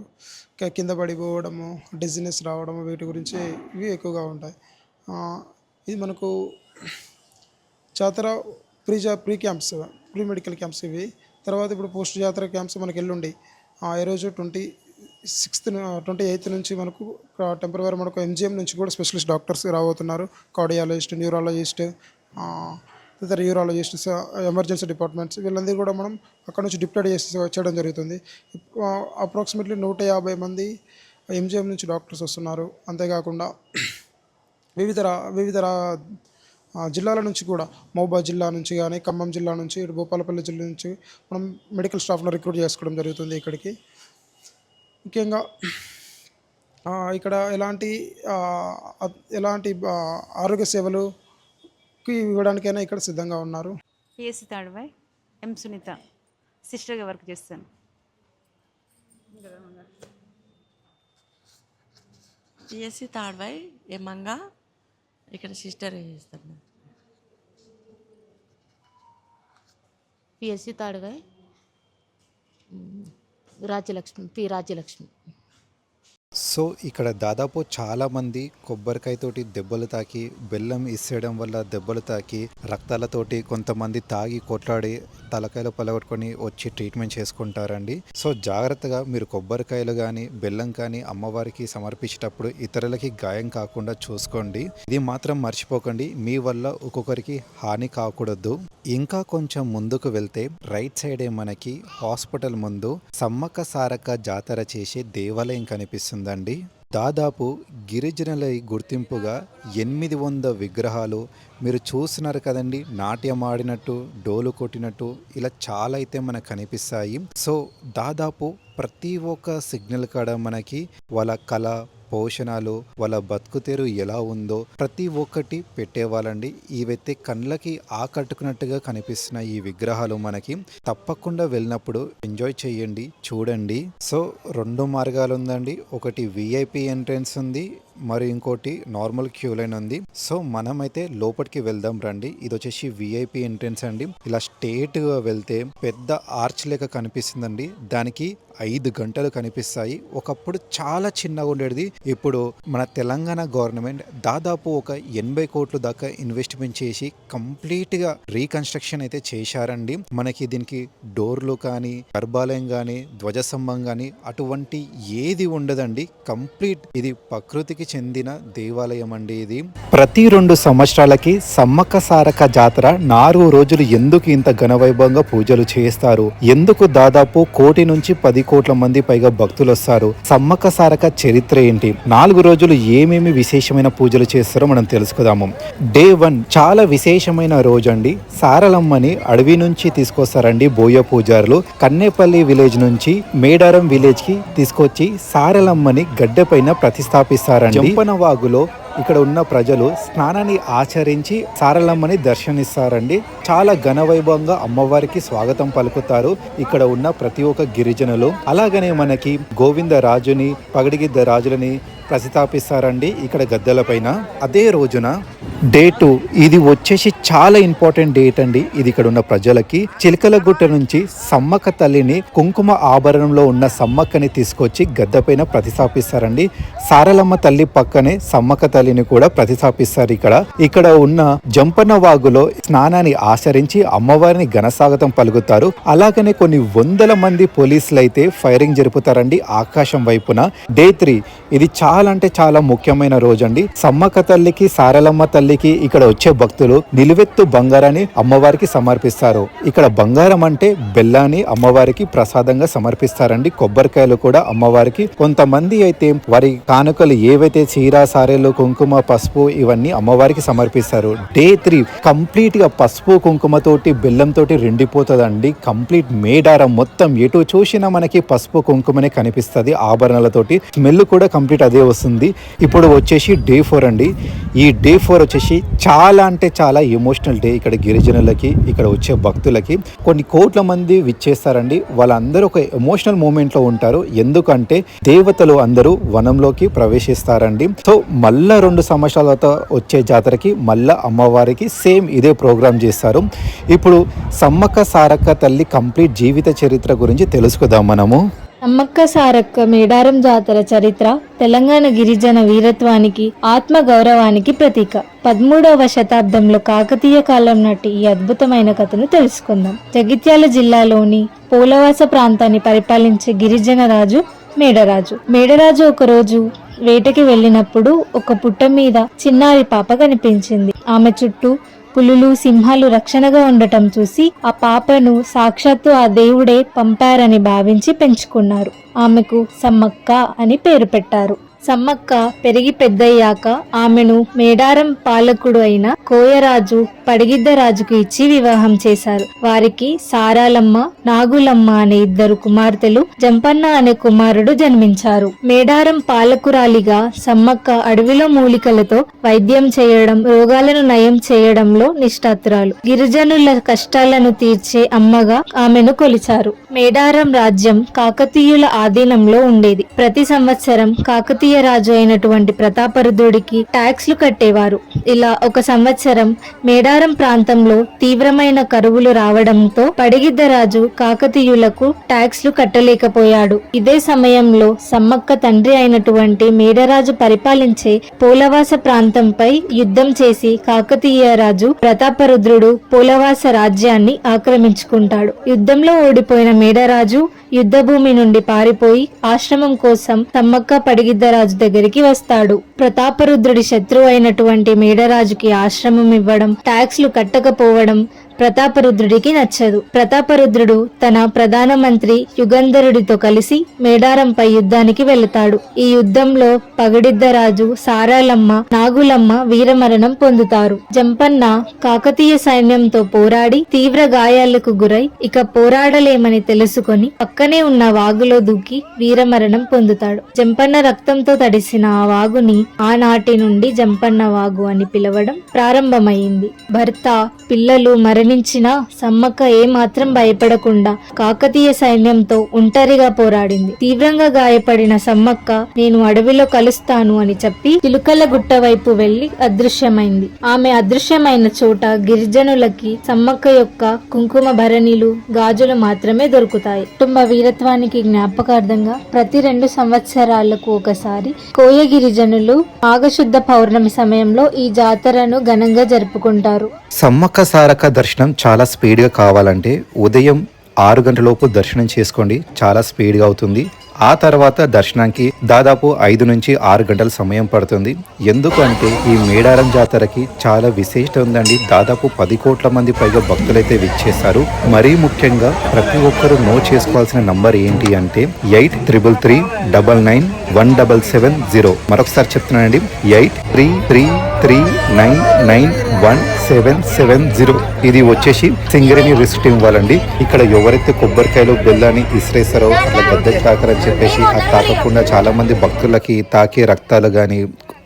కింద పడిపోవడము, డిజినెస్ రావడము, వీటి గురించి ఇవి ఎక్కువగా ఉంటాయి. ఇది మనకు జాతర pre camps, pre medical camps ఇవి. తర్వాత ఇప్పుడు పోస్ట్ జాతర క్యాంప్స్ మనకి ఎల్లుండి ఈరోజు 28th నుంచి మనకు టెంపరవరీ మనకు MGM నుంచి కూడా స్పెషలిస్ట్ డాక్టర్స్ రాబోతున్నారు. కార్డియాలజిస్ట్, న్యూరాలజిస్ట్, ఇతర యూరాలజిస్ట్, ఎమర్జెన్సీ డిపార్ట్మెంట్స్ వీళ్ళందరూ కూడా మనం అక్కడ నుంచి డిప్లాయ్ చేయడం జరుగుతుంది. అప్రాక్సిమేట్లీ 150 మంది MGM నుంచి డాక్టర్స్ వస్తున్నారు. అంతేకాకుండా వివిధ జిల్లాల నుంచి కూడా మహబూబాద్ జిల్లా నుంచి కానీ ఖమ్మం జిల్లా నుంచి ఇటు భూపాలపల్లి జిల్లా నుంచి మనం మెడికల్ స్టాఫ్ను రిక్రూట్ చేసుకోవడం జరుగుతుంది ఇక్కడికి. ముఖ్యంగా ఇక్కడ ఎలాంటి ఆరోగ్య సేవలుకి ఇవ్వడానికైనా ఇక్కడ సిద్ధంగా ఉన్నారు. పిఎస్సి తాడుబాయ్ ఎం సునీత సిస్టర్గా వర్క్ చేస్తాను. పిఎస్సి తాడ్వాయ్ ఏమంగా ఇక్కడ సిస్టర్ చేస్తాను. పిఎస్సి తాడుగాయ్ రాజ్యలక్ష్మి. సో ఇక్కడ దాదాపు చాలామంది కొబ్బరికాయతోటి దెబ్బలు తాకి, బెల్లం ఇసేయడం వల్ల దెబ్బలు తాకి, రక్తాలతోటి కొంతమంది తాగి కొట్లాడి తలకాయలు పలగొట్టుకొని వచ్చి ట్రీట్మెంట్ చేసుకుంటారండి. సో జాగ్రత్తగా మీరు కొబ్బరికాయలు కానీ బెల్లం కానీ అమ్మవారికి సమర్పించేటప్పుడు ఇతరులకి గాయం కాకుండా చూసుకోండి. ఇది మాత్రం మర్చిపోకండి, మీ వల్ల ఒక్కొక్కరికి హాని కాకూడదు. ఇంకా కొంచెం ముందుకు వెళ్తే రైట్ సైడే మనకి హాస్పిటల్ ముందు సమ్మక్క సారక్క జాతర చేసే దేవాలయం కనిపిస్తుందండి. దాదాపు గిరిజనుల గుర్తింపుగా 800 విగ్రహాలు మీరు చూస్తున్నారు కదండి. నాట్యం ఆడినట్టు, డోలు కొట్టినట్టు ఇలా చాలా అయితే మనకు కనిపిస్తాయి. సో దాదాపు ప్రతి ఒక్క సిగ్నల్ కాడ మనకి వాళ్ళ కళ, పోషణాలు, వాళ్ళ బతుకుతెరు ఎలా ఉందో ప్రతి ఒక్కటి పెట్టేవాళ్ళండి. ఇవైతే కళ్ళకి ఆకట్టుకున్నట్టుగా కనిపిస్తున్న ఈ విగ్రహాలు మనకి తప్పకుండా వెళ్ళినప్పుడు ఎంజాయ్ చేయండి, చూడండి. సో 2 మార్గాలు ఉందండి. ఒకటి విఐపి ఎంట్రన్స్ ఉంది, మరి ఇంకోటి నార్మల్ క్యూ లైన్ ఉంది. సో మనమైతే లోపలికి వెళ్దాం రండి. ఇది వచ్చేసి విఐపి ఎంట్రన్స్ అండి. ఇలా స్ట్రేట్ గా వెళ్తే పెద్ద ఆర్చ్ లెక్క కనిపిస్తుందండి. దానికి 5 గంటలు కనిపిస్తాయి. ఒకప్పుడు చాలా చిన్నగా ఉండేది. ఇప్పుడు మన తెలంగాణ గవర్నమెంట్ దాదాపు ఒక 80 కోట్ల దాకా ఇన్వెస్ట్మెంట్ చేసి కంప్లీట్ గా రీకన్స్ట్రక్షన్ అయితే చేశారండి. మనకి దీనికి డోర్లు కానీ, గర్భాలయం కానీ, ధ్వజస్తంభం కానీ అటువంటి ఏది ఉండదండి. కంప్లీట్ ఇది ప్రకృతికి చెందిన దేవాలయం అండి. ఇది ప్రతి 2 సంవత్సరాలకి సమ్మక్క సారక్క జాతర 4 రోజులు ఎందుకు ఇంత ఘనవైభవంగా పూజలు చేస్తారు, ఎందుకు దాదాపు 1 కోటి నుంచి 10 కోట్ల మంది పైగా భక్తులు వస్తారు, సమ్మక్క సారక్క చరిత్ర ఏంటి, 4 రోజులు ఏమేమి విశేషమైన పూజలు చేస్తారో మనం తెలుసుకుందాము. డే 1 చాలా విశేషమైన రోజు అండి. సారలమ్మని అడవి నుంచి తీసుకొస్తారండి బోయ పూజారులు. కన్నేపల్లి విలేజ్ నుంచి మేడారం విలేజ్ కి తీసుకొచ్చి సారలమ్మని గడ్డపైన ప్రతిష్టాపిస్తారండి. జంపనవాగులో ఇక్కడ ఉన్న ప్రజలు స్నానాన్ని ఆచరించి సారలమ్మని దర్శనిస్తారండి. చాలా ఘనవైభవంగా అమ్మవారికి స్వాగతం పలుకుతారు ఇక్కడ ఉన్న ప్రతి ఒక్క గిరిజనులు. అలాగనే మనకి గోవిందరాజుని, పగడిగిద్ద రాజులని ప్రతిష్టాపిస్తారండి ఇక్కడ గద్దెల పైన. అదే రోజున డే 2 ఇది వచ్చేసి చాలా ఇంపార్టెంట్ డేట్ అండి. ఇది ఇక్కడ ఉన్న ప్రజలకి చిలకలగుట్ట నుంచి సమ్మక్క తల్లిని కుంకుమ ఆభరణంలో ఉన్న సమ్మక్కని తీసుకొచ్చి గద్దెపైన ప్రతిష్టాపిస్తారండి. సారలమ్మ తల్లి పక్కనే సమ్మక్క తల్లిని కూడా ప్రతిష్టాపిస్తారు. ఇక్కడ ఉన్న జంపన్న వాగులో స్నానాన్ని ఆచరించి అమ్మవారిని ఘనస్వాగతం పలుకుతారు. అలాగనే కొన్ని 100 మంది పోలీసులు అయితే ఫైరింగ్ జరుపుతారండి ఆకాశం వైపున. డే 3 ఇది చాలా అంటే చాలా ముఖ్యమైన రోజు అండి. సమ్మక్క తల్లికి, సారలమ్మ తల్లికి ఇక్కడ వచ్చే భక్తులు నిలువెత్తు బంగారాన్ని అమ్మవారికి సమర్పిస్తారు. ఇక్కడ బంగారం అంటే బెల్లాన్ని అమ్మవారికి ప్రసాదంగా సమర్పిస్తారండి. కొబ్బరికాయలు కూడా అమ్మవారికి. కొంతమంది అయితే వారి కానుకలు ఏవైతే చీర, సారెలు, కుంకుమ, పసుపు ఇవన్నీ అమ్మవారికి సమర్పిస్తారు. డే 3 కంప్లీట్ గా పసుపు కుంకుమతోటి బెల్లంతోటి రెండిపోతుందండి. కంప్లీట్ మేడారం మొత్తం ఎటు చూసినా మనకి పసుపు కుంకుమనే కనిపిస్తుంది ఆభరణాలతోటి. స్మెల్ కూడా కంప్లీట్ అదే వస్తుంది. ఇప్పుడు వచ్చేసి డే 4 అండి. ఈ డే 4 వచ్చేసి చాలా అంటే చాలా ఎమోషనల్ డే ఇక్కడ గిరిజనులకి, ఇక్కడ వచ్చే భక్తులకి. కొన్ని కోట్ల మంది విచ్చేస్తారండి. వాళ్ళందరూ ఒక ఎమోషనల్ మూమెంట్ లో ఉంటారు. ఎందుకంటే దేవతలు అందరూ వనంలోకి ప్రవేశిస్తారండి. సో మళ్ళా 2 సంవత్సరాల తర్వాత వచ్చే జాతరకి మళ్ళా అమ్మవారికి సేమ్ ఇదే ప్రోగ్రామ్ చేస్తారు. ఇప్పుడు సమ్మక్క సారక్క తల్లి కంప్లీట్ జీవిత చరిత్ర గురించి తెలుసుకుందాం మనము. సమ్మక్క సారక్క మేడారం జాతర చరిత్ర తెలంగాణ గిరిజన వీరత్వానికి, ఆత్మ గౌరవానికి ప్రతీక. 13వ శతాబ్దంలో కాకతీయ కాలం నాటి ఈ అద్భుతమైన కథను తెలుసుకుందాం. జగిత్యాల జిల్లాలోని పోలవాస ప్రాంతాన్ని పరిపాలించే గిరిజన రాజు మేడరాజు. మేడరాజు ఒకరోజు వేటకి వెళ్ళినప్పుడు ఒక పుట్ట మీద చిన్నారి పాప కనిపించింది. ఆమె చుట్టూ పులులు, సింహాలు రక్షణగా ఉండటం చూసి ఆ పాపను సాక్షాత్తు ఆ దేవుడే పంపారని భావించి పెంచుకున్నారు. ఆమెకు సమ్మక్క అని పేరు పెట్టారు. సమ్మక్క పెరిగి పెద్దయ్యాక ఆమెను మేడారం పాలకుడు అయిన కోయరాజు పడిగిద్దరాజుకు ఇచ్చి వివాహం చేశారు. వారికి సారాలమ్మ, నాగులమ్మ అనే ఇద్దరు కుమార్తెలు, జంపన్న అనే కుమారుడు జన్మించారు. మేడారం పాలకురాలిగా సమ్మక్క అడవిలో మూలికలతో వైద్యం చేయడం, రోగాలను నయం చేయడంలో నిష్ఠాతురాలు. గిరిజనుల కష్టాలను తీర్చే అమ్మగా ఆమెను కొలిచారు. మేడారం రాజ్యం కాకతీయుల ఆధీనంలో ఉండేది. ప్రతి సంవత్సరం కాకతీయ రాజు అయినటువంటి ప్రతాపరుద్రుడికి ట్యాక్స్లు కట్టేవారు. ఇలా ఒక సంవత్సరం మేడారం ప్రాంతంలో తీవ్రమైన కరువులు రావడంతో పడిగిద్దరాజు కాకతీయులకు ట్యాక్స్లు కట్టలేకపోయాడు. ఇదే సమయంలో సమ్మక్క తండ్రి అయినటువంటి మేడరాజు పరిపాలించే పోలవాస ప్రాంతంపై యుద్ధం చేసి కాకతీయ రాజు ప్రతాపరుద్రుడు పోలవాస రాజ్యాన్ని ఆక్రమించుకుంటాడు. యుద్ధంలో ఓడిపోయిన మేడరాజు యుద్ధభూమి నుండి పారిపోయి ఆశ్రమం కోసం సమ్మక్క పడిగిద్దరాజు దగ్గరికి వస్తాడు. ప్రతాపరుద్రుడి శత్రువు అయినటువంటి మేడరాజుకి ఆశ్రమం ఇవ్వడం, ట్యాక్స్లు కట్టకపోవడం ప్రతాపరుద్రుడికి నచ్చదు. ప్రతాపరుద్రుడు తన ప్రధానమంత్రి యుగంధరుడితో కలిసి మేడారంపై యుద్ధానికి వెళతాడు. ఈ యుద్ధంలో పగిడిద్దరాజు, సారాలమ్మ, నాగులమ్మ వీరమరణం పొందుతారు. జంపన్న కాకతీయ సైన్యంతో పోరాడి తీవ్ర గాయాలకు గురై ఇక పోరాడలేమని తెలుసుకొని పక్కనే ఉన్న వాగులో దూకి వీరమరణం పొందుతాడు. జంపన్న రక్తంతో తడిసిన ఆ వాగుని ఆనాటి నుండి జంపన్న వాగు అని పిలవడం ప్రారంభమైంది. భర్త, పిల్లలు మరణించిన సమ్మక్క ఏమాత్రం భయపడకుండా కాకతీయ సైన్యంతో ఒంటరిగా పోరాడింది. తీవ్రంగా గాయపడిన సమ్మక్క నేను అడవిలో కలుస్తాను అని చెప్పి చిలుకల గుట్ట వైపు వెళ్లి అదృశ్యమైంది. ఆమె అదృశ్యమైన చోట గిరిజనులకి సమ్మక్క యొక్క కుంకుమ భరణిలు, గాజులు మాత్రమే దొరుకుతాయి. కుటుంబ వీరత్వానికి జ్ఞాపకార్థంగా ప్రతి 2 సంవత్సరాలకు ఒకసారి కోయ గిరిజనులు మాఘశుద్ధ పౌర్ణమి సమయంలో ఈ జాతరను ఘనంగా జరుపుకుంటారు. సమ్మక్క సారక్క దర్శనం చాలా స్పీడ్గా కావాలంటే ఉదయం 6 గంటలలోపు దర్శనం చేసుకోండి. చాలా స్పీడ్గా అవుతుంది. ఆ తర్వాత దర్శనానికి దాదాపు 5 నుంచి 6 గంటల సమయం పడుతుంది. ఎందుకంటే ఈ మేడారం జాతరకి చాలా విశేషత ఉందండి. దాదాపు 10 కోట్ల మంది పైగా భక్తులైతే విచ్చేస్తారు. మరీ ముఖ్యంగా ప్రతి ఒక్కరూ నోట్ చేసుకోవాల్సిన నంబర్ ఏంటి అంటే 8333991770. మరొకసారి చెప్తున్నానండి, 8333991770. ఇది వచ్చేసి సింగరేణి రిసిప్ట్ ఇవ్వాలండి. ఇక్కడ ఎవరైతే కొబ్బరికాయలు, బెల్లాన్ని ఇసిరేస్తారో అట్లా గద్దెకి తాకరని చెప్పేసి అది తాకకుండా చాలా మంది భక్తులకి తాకే రక్తాలు గాని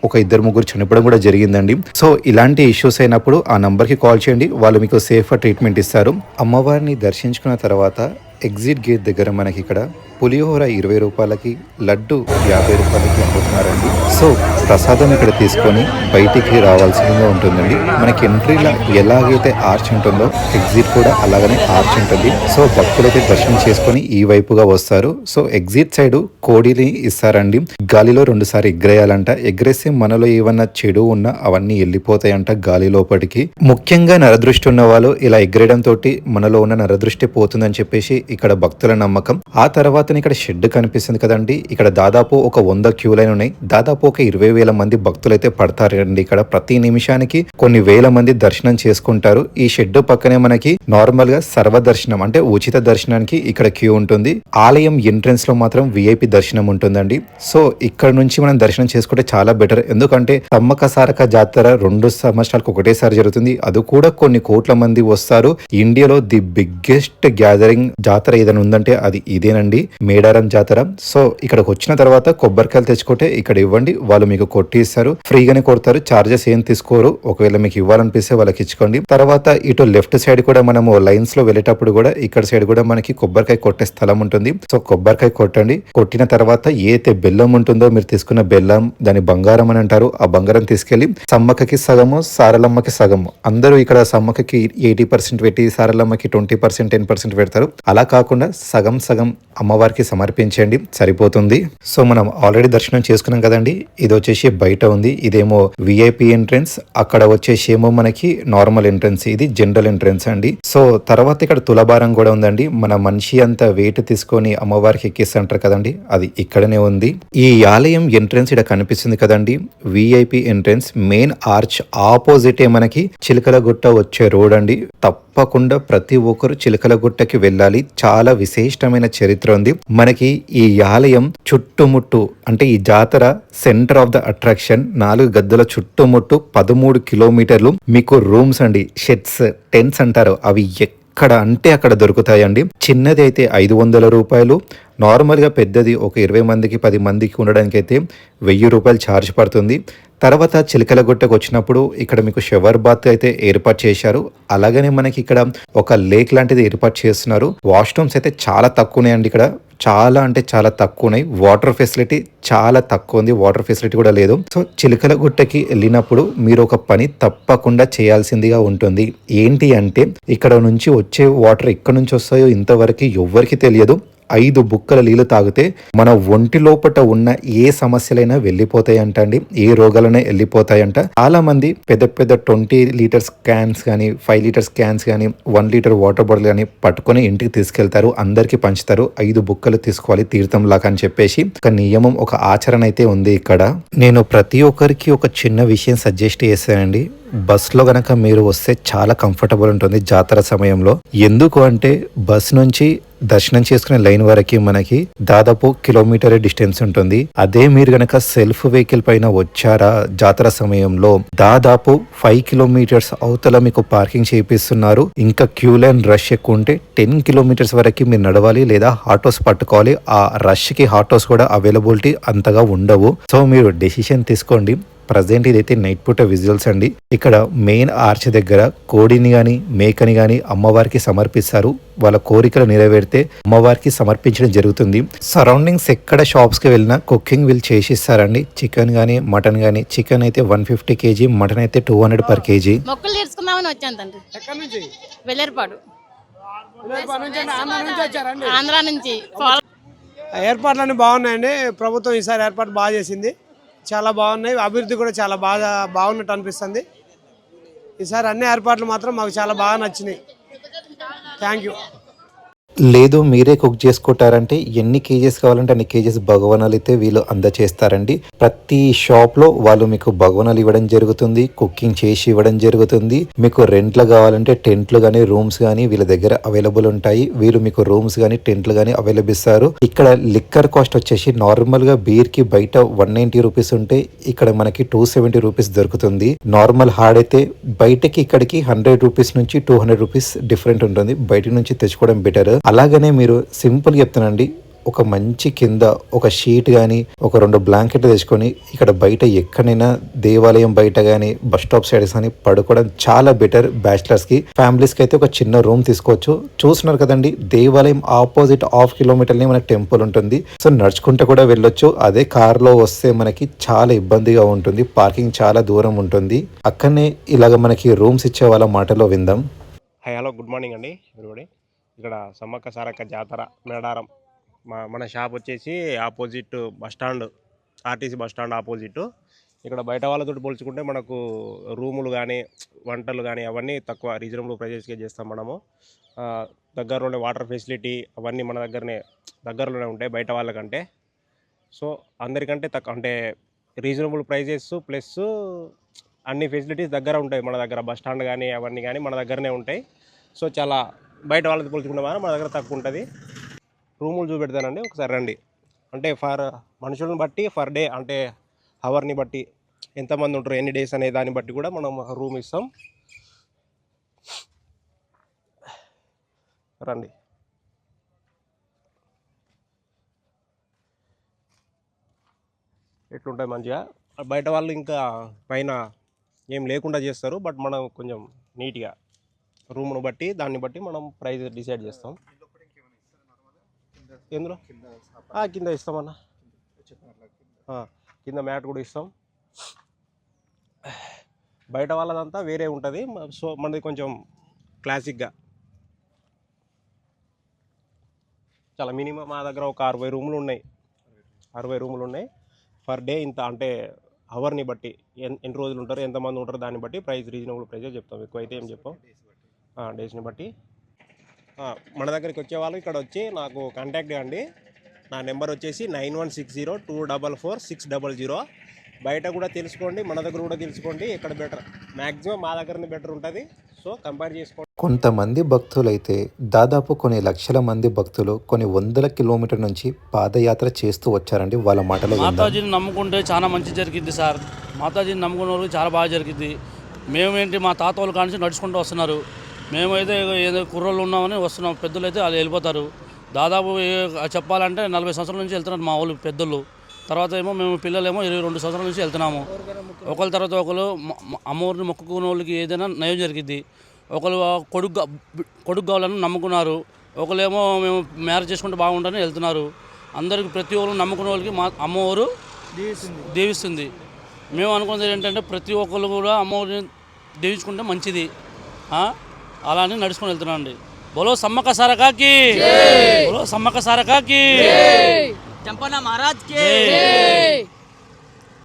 ఒక 2-3 చనిపోవడం కూడా జరిగిందండి. సో ఇలాంటి ఇష్యూస్ అయినప్పుడు ఆ నంబర్కి కాల్ చేయండి. వాళ్ళు మీకు సేఫ్ ట్రీట్మెంట్ ఇస్తారు. అమ్మవారిని దర్శించుకున్న తర్వాత ఎగ్జిట్ గేట్ దగ్గర మనకి ఇక్కడ పులిహోర 20 రూపాయలకి, లడ్డు 50 రూపాయలకి అమ్ముతున్నారండి. సో ప్రసాదం ఇక్కడ తీసుకొని బయటికి రావాల్సిందిగా ఉంటుందండి. మనకి ఎంట్రీలో ఎలాగైతే ఆర్చ్ ఉంటుందో ఎగ్జిట్ కూడా అలాగనే ఆర్చ్ ఉంటుంది. సో భక్తులైతే దర్శనం చేసుకొని ఈ వైపుగా వస్తారు. సో ఎగ్జిట్ సైడ్ కోడిని ఇస్తారండి. గాలిలో 2 సార్లు ఎగరేయాలంట. ఎగరేస్తే మనలో ఏమన్నా చెడు ఉన్నా అవన్నీ వెళ్ళిపోతాయంట గాలి లోపలికి. ముఖ్యంగా నరదృష్టి ఉన్న వాళ్ళు ఇలా ఎగరేయడం తోటి మనలో ఉన్న నరదృష్టి పోతుందని చెప్పేసి ఇక్కడ భక్తుల నమ్మకం. ఆ తర్వాత ఇక్కడ షెడ్ కనిపిస్తుంది కదండి. ఇక్కడ దాదాపు ఒక 100 క్యూ లైన్ ఉన్నాయి. దాదాపు ఒక 20,000 మంది భక్తులైతే పడతారండి. ఇక్కడ ప్రతి నిమిషానికి కొన్ని వేల మంది దర్శనం చేసుకుంటారు. ఈ షెడ్ పక్కనే మనకి నార్మల్ గా సర్వ దర్శనం అంటే ఉచిత దర్శనానికి ఇక్కడ క్యూ ఉంటుంది. ఆలయం ఎంట్రన్స్ లో మాత్రం VIP దర్శనం ఉంటుందండి. సో ఇక్కడ నుంచి మనం దర్శనం చేసుకుంటే చాలా బెటర్. ఎందుకంటే సమ్మక్క సారక్క జాతర 2 సంవత్సరాలకు ఒకటేసారి జరుగుతుంది. అది కూడా కొన్ని కోట్ల మంది వస్తారు. ఇండియాలో ది బిగ్గెస్ట్ గ్యాదరింగ్ జాతర ఏదైనా ఉందంటే అది ఇదేనండి, మేడారం జాతర. సో ఇక్కడికి వచ్చిన తర్వాత కొబ్బరికాయలు తెచ్చుకుంటే ఇక్కడ ఇవ్వండి, వాళ్ళు మీకు కొట్టి ఇస్తారు. ఫ్రీగానే కొడతారు, చార్జెస్ ఏం తీసుకోరు. ఒకవేళ మీకు ఇవ్వాలనిపిస్తే వాళ్ళకి ఇచ్చుకోండి. తర్వాత ఇటు లెఫ్ట్ సైడ్ కూడా మనము లైన్స్ లో వెళ్ళేటప్పుడు కూడా ఇక్కడ సైడ్ కూడా మనకి కొబ్బరికాయ కొట్టే స్థలం ఉంటుంది. సో కొబ్బరికాయ కొట్టండి. కొట్టిన తర్వాత ఏదైతే బెల్లం ఉంటుందో మీరు తీసుకున్న బెల్లం, దాని బంగారం అని అంటారు, ఆ బంగారం తీసుకెళ్లి సమ్మక్కకి సగము, సారలమ్మకి సగము. అందరూ ఇక్కడ సమ్మక్కకి 80% పెట్టి సారలమ్మకి 20%, 10% పెడతారు. అలా కాకుండా సగం సగం అమ్మవారికి సమర్పించండి, సరిపోతుంది. సో మనం ఆల్రెడీ దర్శనం చేసుకున్నాం కదండి. ఇది వచ్చేసి బయట ఉంది. ఇదేమో VIP ఎంట్రన్స్, అక్కడ వచ్చేసి ఏమో మనకి నార్మల్ ఎంట్రన్స్, ఇది జనరల్ ఎంట్రన్స్ అండి. సో తర్వాత ఇక్కడ తులభారం కూడా ఉందండి. మన మనిషి అంత వెయిట్ తీసుకొని అమ్మవారికి ఎక్కిస్తుంటారు కదండి, అది ఇక్కడనే ఉంది. ఈ ఆలయం ఎంట్రన్స్ ఇక్కడ కనిపిస్తుంది కదండి, VIP ఎంట్రన్స్. మెయిన్ ఆర్చ్ ఆపోజిటే మనకి చిలకలగుట్ట వచ్చే రోడ్ అండి. తప్పకుండా ప్రతి ఒక్కరు చిలకలగుట్టకి వెళ్ళాలి. చాలా విశిష్టమైన చరిత్ర ఉంది. మనకి ఈ ఆలయం చుట్టుముట్టు అంటే ఈ జాతర సెంటర్ ఆఫ్ ద అట్రాక్షన్ 4 గద్దల చుట్టుముట్టు 13 కిలోమీటర్లు మీకు రూమ్స్ అండి, షెడ్స్, టెంట్స్ అంటారు, అవి ఎక్కడ అంటే అక్కడ దొరుకుతాయండి. చిన్నది అయితే 500 రూపాయలు, నార్మల్గా పెద్దది ఒక 20 మందికి 10 మందికి ఉండడానికి అయితే 1000 రూపాయలు ఛార్జ్ పడుతుంది. తర్వాత చిలకలగుట్టకు వచ్చినప్పుడు ఇక్కడ మీకు షవర్ బాత్ అయితే ఏర్పాటు చేశారు. అలాగనే మనకి ఇక్కడ ఒక లేక్ లాంటిది ఏర్పాటు చేస్తున్నారు. వాష్రూమ్స్ అయితే చాలా తక్కువ ఉన్నాయండి ఇక్కడ, చాలా అంటే చాలా తక్కువ ఉన్నాయి. వాటర్ ఫెసిలిటీ చాలా తక్కువ ఉంది, వాటర్ ఫెసిలిటీ కూడా లేదు. సో చిలకలగుట్టకి వెళ్ళినప్పుడు మీరు ఒక పని తప్పకుండా చేయాల్సిందిగా ఉంటుంది. ఏంటి అంటే ఇక్కడ నుంచి వచ్చే వాటర్ ఎక్కడి నుంచి వస్తాయో ఇంతవరకు ఎవ్వరికి తెలియదు. 5 బుక్కల నీళ్లు తాగితే మన ఒంటి లోపట ఉన్న ఏ సమస్యలైనా వెళ్ళిపోతాయంట అండి, ఏ రోగాలైనా వెళ్ళిపోతాయంట. చాలా మంది పెద్ద పెద్ద 20 లీటర్స్ క్యాన్స్ కానీ 5 లీటర్స్ క్యాన్స్ కానీ 1 లీటర్ వాటర్ బాటిల్ కానీ పట్టుకొని ఇంటికి తీసుకెళ్తారు, అందరికి పంచుతారు. 5 బుక్కలు తీసుకోవాలి తీర్థం లాగా అని చెప్పేసి ఒక నియమం, ఒక ఆచరణ అయితే ఉంది ఇక్కడ. నేను ప్రతి ఒక్కరికి ఒక చిన్న విషయం సజెస్ట్ చేశానండి. బస్లో గనక మీరు వస్తే చాలా కంఫర్టబుల్ ఉంటుంది జాతర సమయంలో. ఎందుకు అంటే బస్ నుంచి దర్శనం చేసుకునే లైన్ వరకు మనకి దాదాపు కిలోమీటర్ డిస్టెన్స్ ఉంటుంది. అదే మీరు గనక సెల్ఫ్ వెహికల్ పైన వచ్చారా జాతర సమయంలో దాదాపు 5 కిలోమీటర్స్ అవతల మీకు పార్కింగ్ చేపిస్తున్నారు. ఇంకా క్యూ లైన్ రష్ ఎక్కువ ఉంటే 10 కిలోమీటర్స్ వరకు మీరు నడవాలి లేదా ఆటోస్ పట్టుకోవాలి. ఆ రష్ కి ఆటోస్ కూడా అవైలబిలిటీ అంతగా ఉండవు. సో మీరు డెసిషన్ తీసుకోండి. ప్రజెంట్ ఇదైతే నైట్ పూట విజువల్స్ అండి. ఇక్కడ మెయిన్ ఆర్చ్ దగ్గర కోడిని గాని మేకని గాని అమ్మవారికి సమర్పిస్తారు. వాళ్ళ కోరికలు నెరవేరితే అమ్మవారికి సమర్పించడం జరుగుతుంది. సరౌండింగ్స్ ఎక్కడ షాప్స్ కి వెళ్ళినా కుకింగ్ వీళ్ళు చేసిస్తారండి. చికెన్ గానీ మటన్ గానీ, చికెన్ అయితే 150 kg, మటన్ అయితే 200 per kg. మొక్కలు తీర్చుకుందామని వచ్చాను తండ్రి. ఎక్కడి నుంచి? వెల్లేరుపాడు, ఆంధ్ర నుంచి. ఏర్పాట్లన్నీ బాగున్నాయండి. ప్రభుత్వం ఈసారి ఏర్పాటు బాగా చేసింది, చాలా బాగున్నాయి. అభివృద్ధి కూడా చాలా బాగున్నట్టు అనిపిస్తుంది. ఈసారి అన్ని ఏర్పాట్లు మాత్రం మాకు చాలా బాగా నచ్చినాయి. Thank you. లేదు మీరే కుక్ చేసుకుంటారంటే ఎన్ని కేజెస్ కావాలంటే అన్ని కేజెస్ భగవనాలు అయితే వీళ్ళు అందచేస్తారండి. ప్రతి షాప్ లో వాళ్ళు మీకు భగవనాలు ఇవ్వడం జరుగుతుంది, కుకింగ్ చేసి ఇవ్వడం జరుగుతుంది. మీకు రెంట్లు కావాలంటే టెంట్లు గానీ రూమ్స్ గానీ వీళ్ళ దగ్గర అవైలబుల్ ఉంటాయి. వీళ్ళు మీకు రూమ్స్ గానీ టెంట్లు గానీ అవైలబుల్ ఇస్తారు. ఇక్కడ లిక్కర్ కాస్ట్ వచ్చేసి నార్మల్ గా బీర్ కి బయట 190 రూపీస్ ఉంటే ఇక్కడ మనకి 270 రూపీస్ దొరుకుతుంది. నార్మల్ హార్డ్ అయితే బయటకి ఇక్కడికి 100 రూపీస్ నుంచి 200 రూపీస్ డిఫరెంట్ ఉంటుంది. బయట నుంచి తెచ్చుకోవడం బెటర్. అలాగనే మీరు సింపుల్ చెప్తానండి, ఒక మంచి కింద ఒక షీట్ కానీ ఒక 2 బ్లాంకెట్లు తెచ్చుకొని ఇక్కడ బయట ఎక్కడైనా దేవాలయం బయట కానీ బస్ స్టాప్ సైడ్స్ కానీ పడుకోవడం చాలా బెటర్. బ్యాచిలర్స్ కి ఫ్యామిలీస్ కి అయితే ఒక చిన్న రూమ్ తీసుకోవచ్చు. చూస్తున్నారు కదండి, దేవాలయం ఆపోజిట్ 1/2 కిలోమీటర్ని మనకి టెంపుల్ ఉంటుంది. సో నడుచుకుంటూ కూడా వెళ్ళొచ్చు. అదే కార్లో వస్తే మనకి చాలా ఇబ్బందిగా ఉంటుంది, పార్కింగ్ చాలా దూరం ఉంటుంది. అక్కడనే ఇలాగ మనకి రూమ్స్ ఇచ్చే వాళ్ళ మాటలో విందాం. హలో, గుడ్ మార్నింగ్ అండి ఎవరిబడి. ఇక్కడ సమ్మక్క సారక్క జాతర మేడారం. మన షాప్ వచ్చేసి opposite bus stand, RTC bus stand opposite. ఇక్కడ బయట వాళ్ళతో పోల్చుకుంటే మనకు రూములు కానీ వంటలు కానీ అవన్నీ తక్కువ రీజనబుల్ ప్రైజెస్కే చేస్తాం మనము. దగ్గరలోనే వాటర్ ఫెసిలిటీ అవన్నీ మన దగ్గరలోనే ఉంటాయి బయట వాళ్ళకంటే. సో అందరికంటే తక్కువ అంటే రీజనబుల్ ప్రైజెస్ ప్లస్ అన్ని ఫెసిలిటీస్ దగ్గర ఉంటాయి మన దగ్గర. బస్ స్టాండ్ కానీ అవన్నీ కానీ మన దగ్గరనే ఉంటాయి. సో చాలా బయట వాళ్ళతో పోల్చుకుంటే మన దగ్గర తక్కువ ఉంటుంది. రూములు చూపెడతానండి, ఒకసారి రండి. అంటే మనుషులను బట్టి ఫర్ డే అంటే అవర్ని బట్టి ఎంతమంది ఉంటారు, ఎన్ని డేస్ అనే దాన్ని బట్టి కూడా మనం రూమ్ ఇస్తాం. రండి. ఎట్లుంటుంది మంచిగా. బయట వాళ్ళు ఇంకా పైన ఏం లేకుండా చేస్తారు, బట్ మనం కొంచెం నీట్గా రూమ్ను బట్టి దాన్ని బట్టి మనం ప్రైస్ డిసైడ్ చేస్తాం. ఎందులో కింద ఇస్తామన్నా, కింద మ్యాట్ కూడా ఇస్తాం. బయట వాళ్ళదంతా వేరే ఉంటుంది. సో మనది కొంచెం క్లాసిక్గా చాలా మినిమం. మా దగ్గర ఒక 60 రూములు ఉన్నాయి. 60 రూములు ఉన్నాయి. పర్ డే ఇంత అంటే అవర్ని బట్టి ఎన్ని రోజులు ఉంటారు, ఎంతమంది ఉంటారు దాన్ని బట్టి ప్రైస్ రీజనబుల్ ప్రైజే చెప్తాం. ఎక్కువ అయితే ఏం చెప్పాం, డేస్ని బట్టి. మన దగ్గరికి వచ్చేవాళ్ళు ఇక్కడ వచ్చి నాకు కాంటాక్ట్ అండి. నా నెంబర్ వచ్చేసి 9160244600. బయట కూడా తెలుసుకోండి, మన దగ్గర కూడా తెలుసుకోండి ఎక్కడ బెటర్. మ్యాక్సిమం మా దగ్గరనే బెటర్ ఉంటుంది. సో కంపేర్ చేసుకోండి. కొంతమంది భక్తులైతే దాదాపు కొన్ని లక్షల మంది భక్తులు కొన్ని వందల కిలోమీటర్ నుంచి పాదయాత్ర చేస్తూ వచ్చారండి. వాళ్ళ మాటలో విందాం. మాతాజీని నమ్ముకుంటే చాలా మంచి జరిగింది సార్. మాతాజీని నమ్ముకున్న వాళ్ళకి చాలా బాగా జరిగింది. మేమేంటి మా తాత వాళ్ళు కానించి నడుచుకుంటూ వస్తున్నారు. మేమైతే ఏదో కుర్రోళ్ళు ఉన్నామని వస్తున్నాం. పెద్దలు అయితే వాళ్ళు వెళ్ళిపోతారు. దాదాపు చెప్పాలంటే 40 సంవత్సరాల నుంచి వెళ్తున్నారు మా వాళ్ళు పెద్దలు. తర్వాత ఏమో మేము పిల్లలేమో 22 సంవత్సరాల నుంచి వెళ్తున్నాము. ఒకళ్ళ తర్వాత ఒకరు అమ్మవారిని మొక్కుకున్న వాళ్ళకి ఏదైనా నయం జరిగిద్ది. ఒకరు కొడుకు కావాలని నమ్ముకున్నారు. ఒకళ్ళేమో మేము మ్యారేజ్ చేసుకుంటే బాగుంటుందని వెళ్తున్నారు. అందరికి ప్రతి ఒక్కరు నమ్ముకున్న వాళ్ళకి మా అమ్మవారు దీవిస్తుంది. మేము అనుకున్నది ఏంటంటే ప్రతి ఒక్కరు కూడా అమ్మవారిని దీవించుకుంటే మంచిది. అలానే నడుచుకొని వెళ్తున్నాం అండి. బోలో సమ్మక్క సారకాకి, బోలో సమ్మక్క సారకాకి, చంపన్న మహారాజ్కి.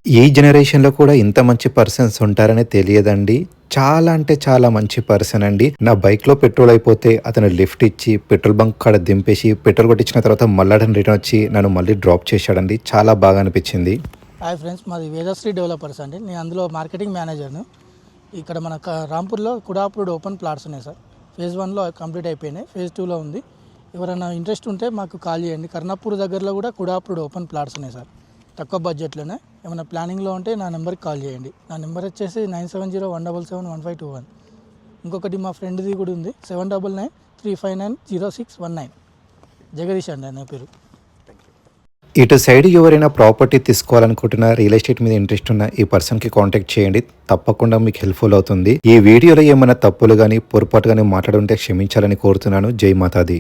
ఈ జనరేషన్లో కూడా ఇంత మంచి పర్సన్స్ ఉంటారని తెలియదండి. చాలా అంటే చాలా మంచి పర్సన్ అండి. నా బైక్లో పెట్రోల్ అయిపోతే అతను లిఫ్ట్ ఇచ్చి పెట్రోల్ బంక్ కాడ దింపేసి పెట్రోల్ కొట్టించిన తర్వాత మళ్ళీ రిటర్న్ వచ్చి నన్ను మళ్ళీ డ్రాప్ చేశాడండి. చాలా బాగా అనిపించింది. హాయ్ ఫ్రెండ్స్, మాది వేదశ్రీ డెవలపర్స్ అండి. నేను అందులో మార్కెటింగ్ మేనేజర్ను. ఇక్కడ మన రాంపూర్లో కుడాపూర్ ఓపెన్ ప్లాట్స్ ఉన్నాయి సార్. ఫేజ్ 1లో కంప్లీట్ అయిపోయినాయి. ఫేజ్ 2లో ఉంది. ఎవరైనా ఇంట్రెస్ట్ ఉంటే మాకు కాల్ చేయండి. కర్ణాపూర్ దగ్గరలో కూడా కుడాపూర్ ఓపెన్ ప్లాట్స్ ఉన్నాయి సార్. తక్కువ బడ్జెట్లోనే ఏమైనా ప్లానింగ్లో ఉంటే నా నెంబర్కి కాల్ చేయండి. నా నెంబర్ వచ్చేసి 9701771521. ఇంకొకటి మా ఫ్రెండ్ది కూడా ఉంది, 7993590619. జగదీష్ అండి నా పేరు. ఇటు సైడ్ ఎవరైనా ప్రాపర్టీ తీసుకోవాలనుకుంటున్నా, రియల్ ఎస్టేట్ మీద ఇంట్రెస్ట్ ఉన్న ఈ పర్సన్కి కాంటాక్ట్ చేయండి. తప్పకుండా మీకు హెల్ప్ఫుల్ అవుతుంది. ఈ వీడియోలో ఏమైనా తప్పులు కానీ పొరపాటు కానీ మాట్లాడుంటే క్షమించాలని కోరుతున్నాను. జై మాతాది.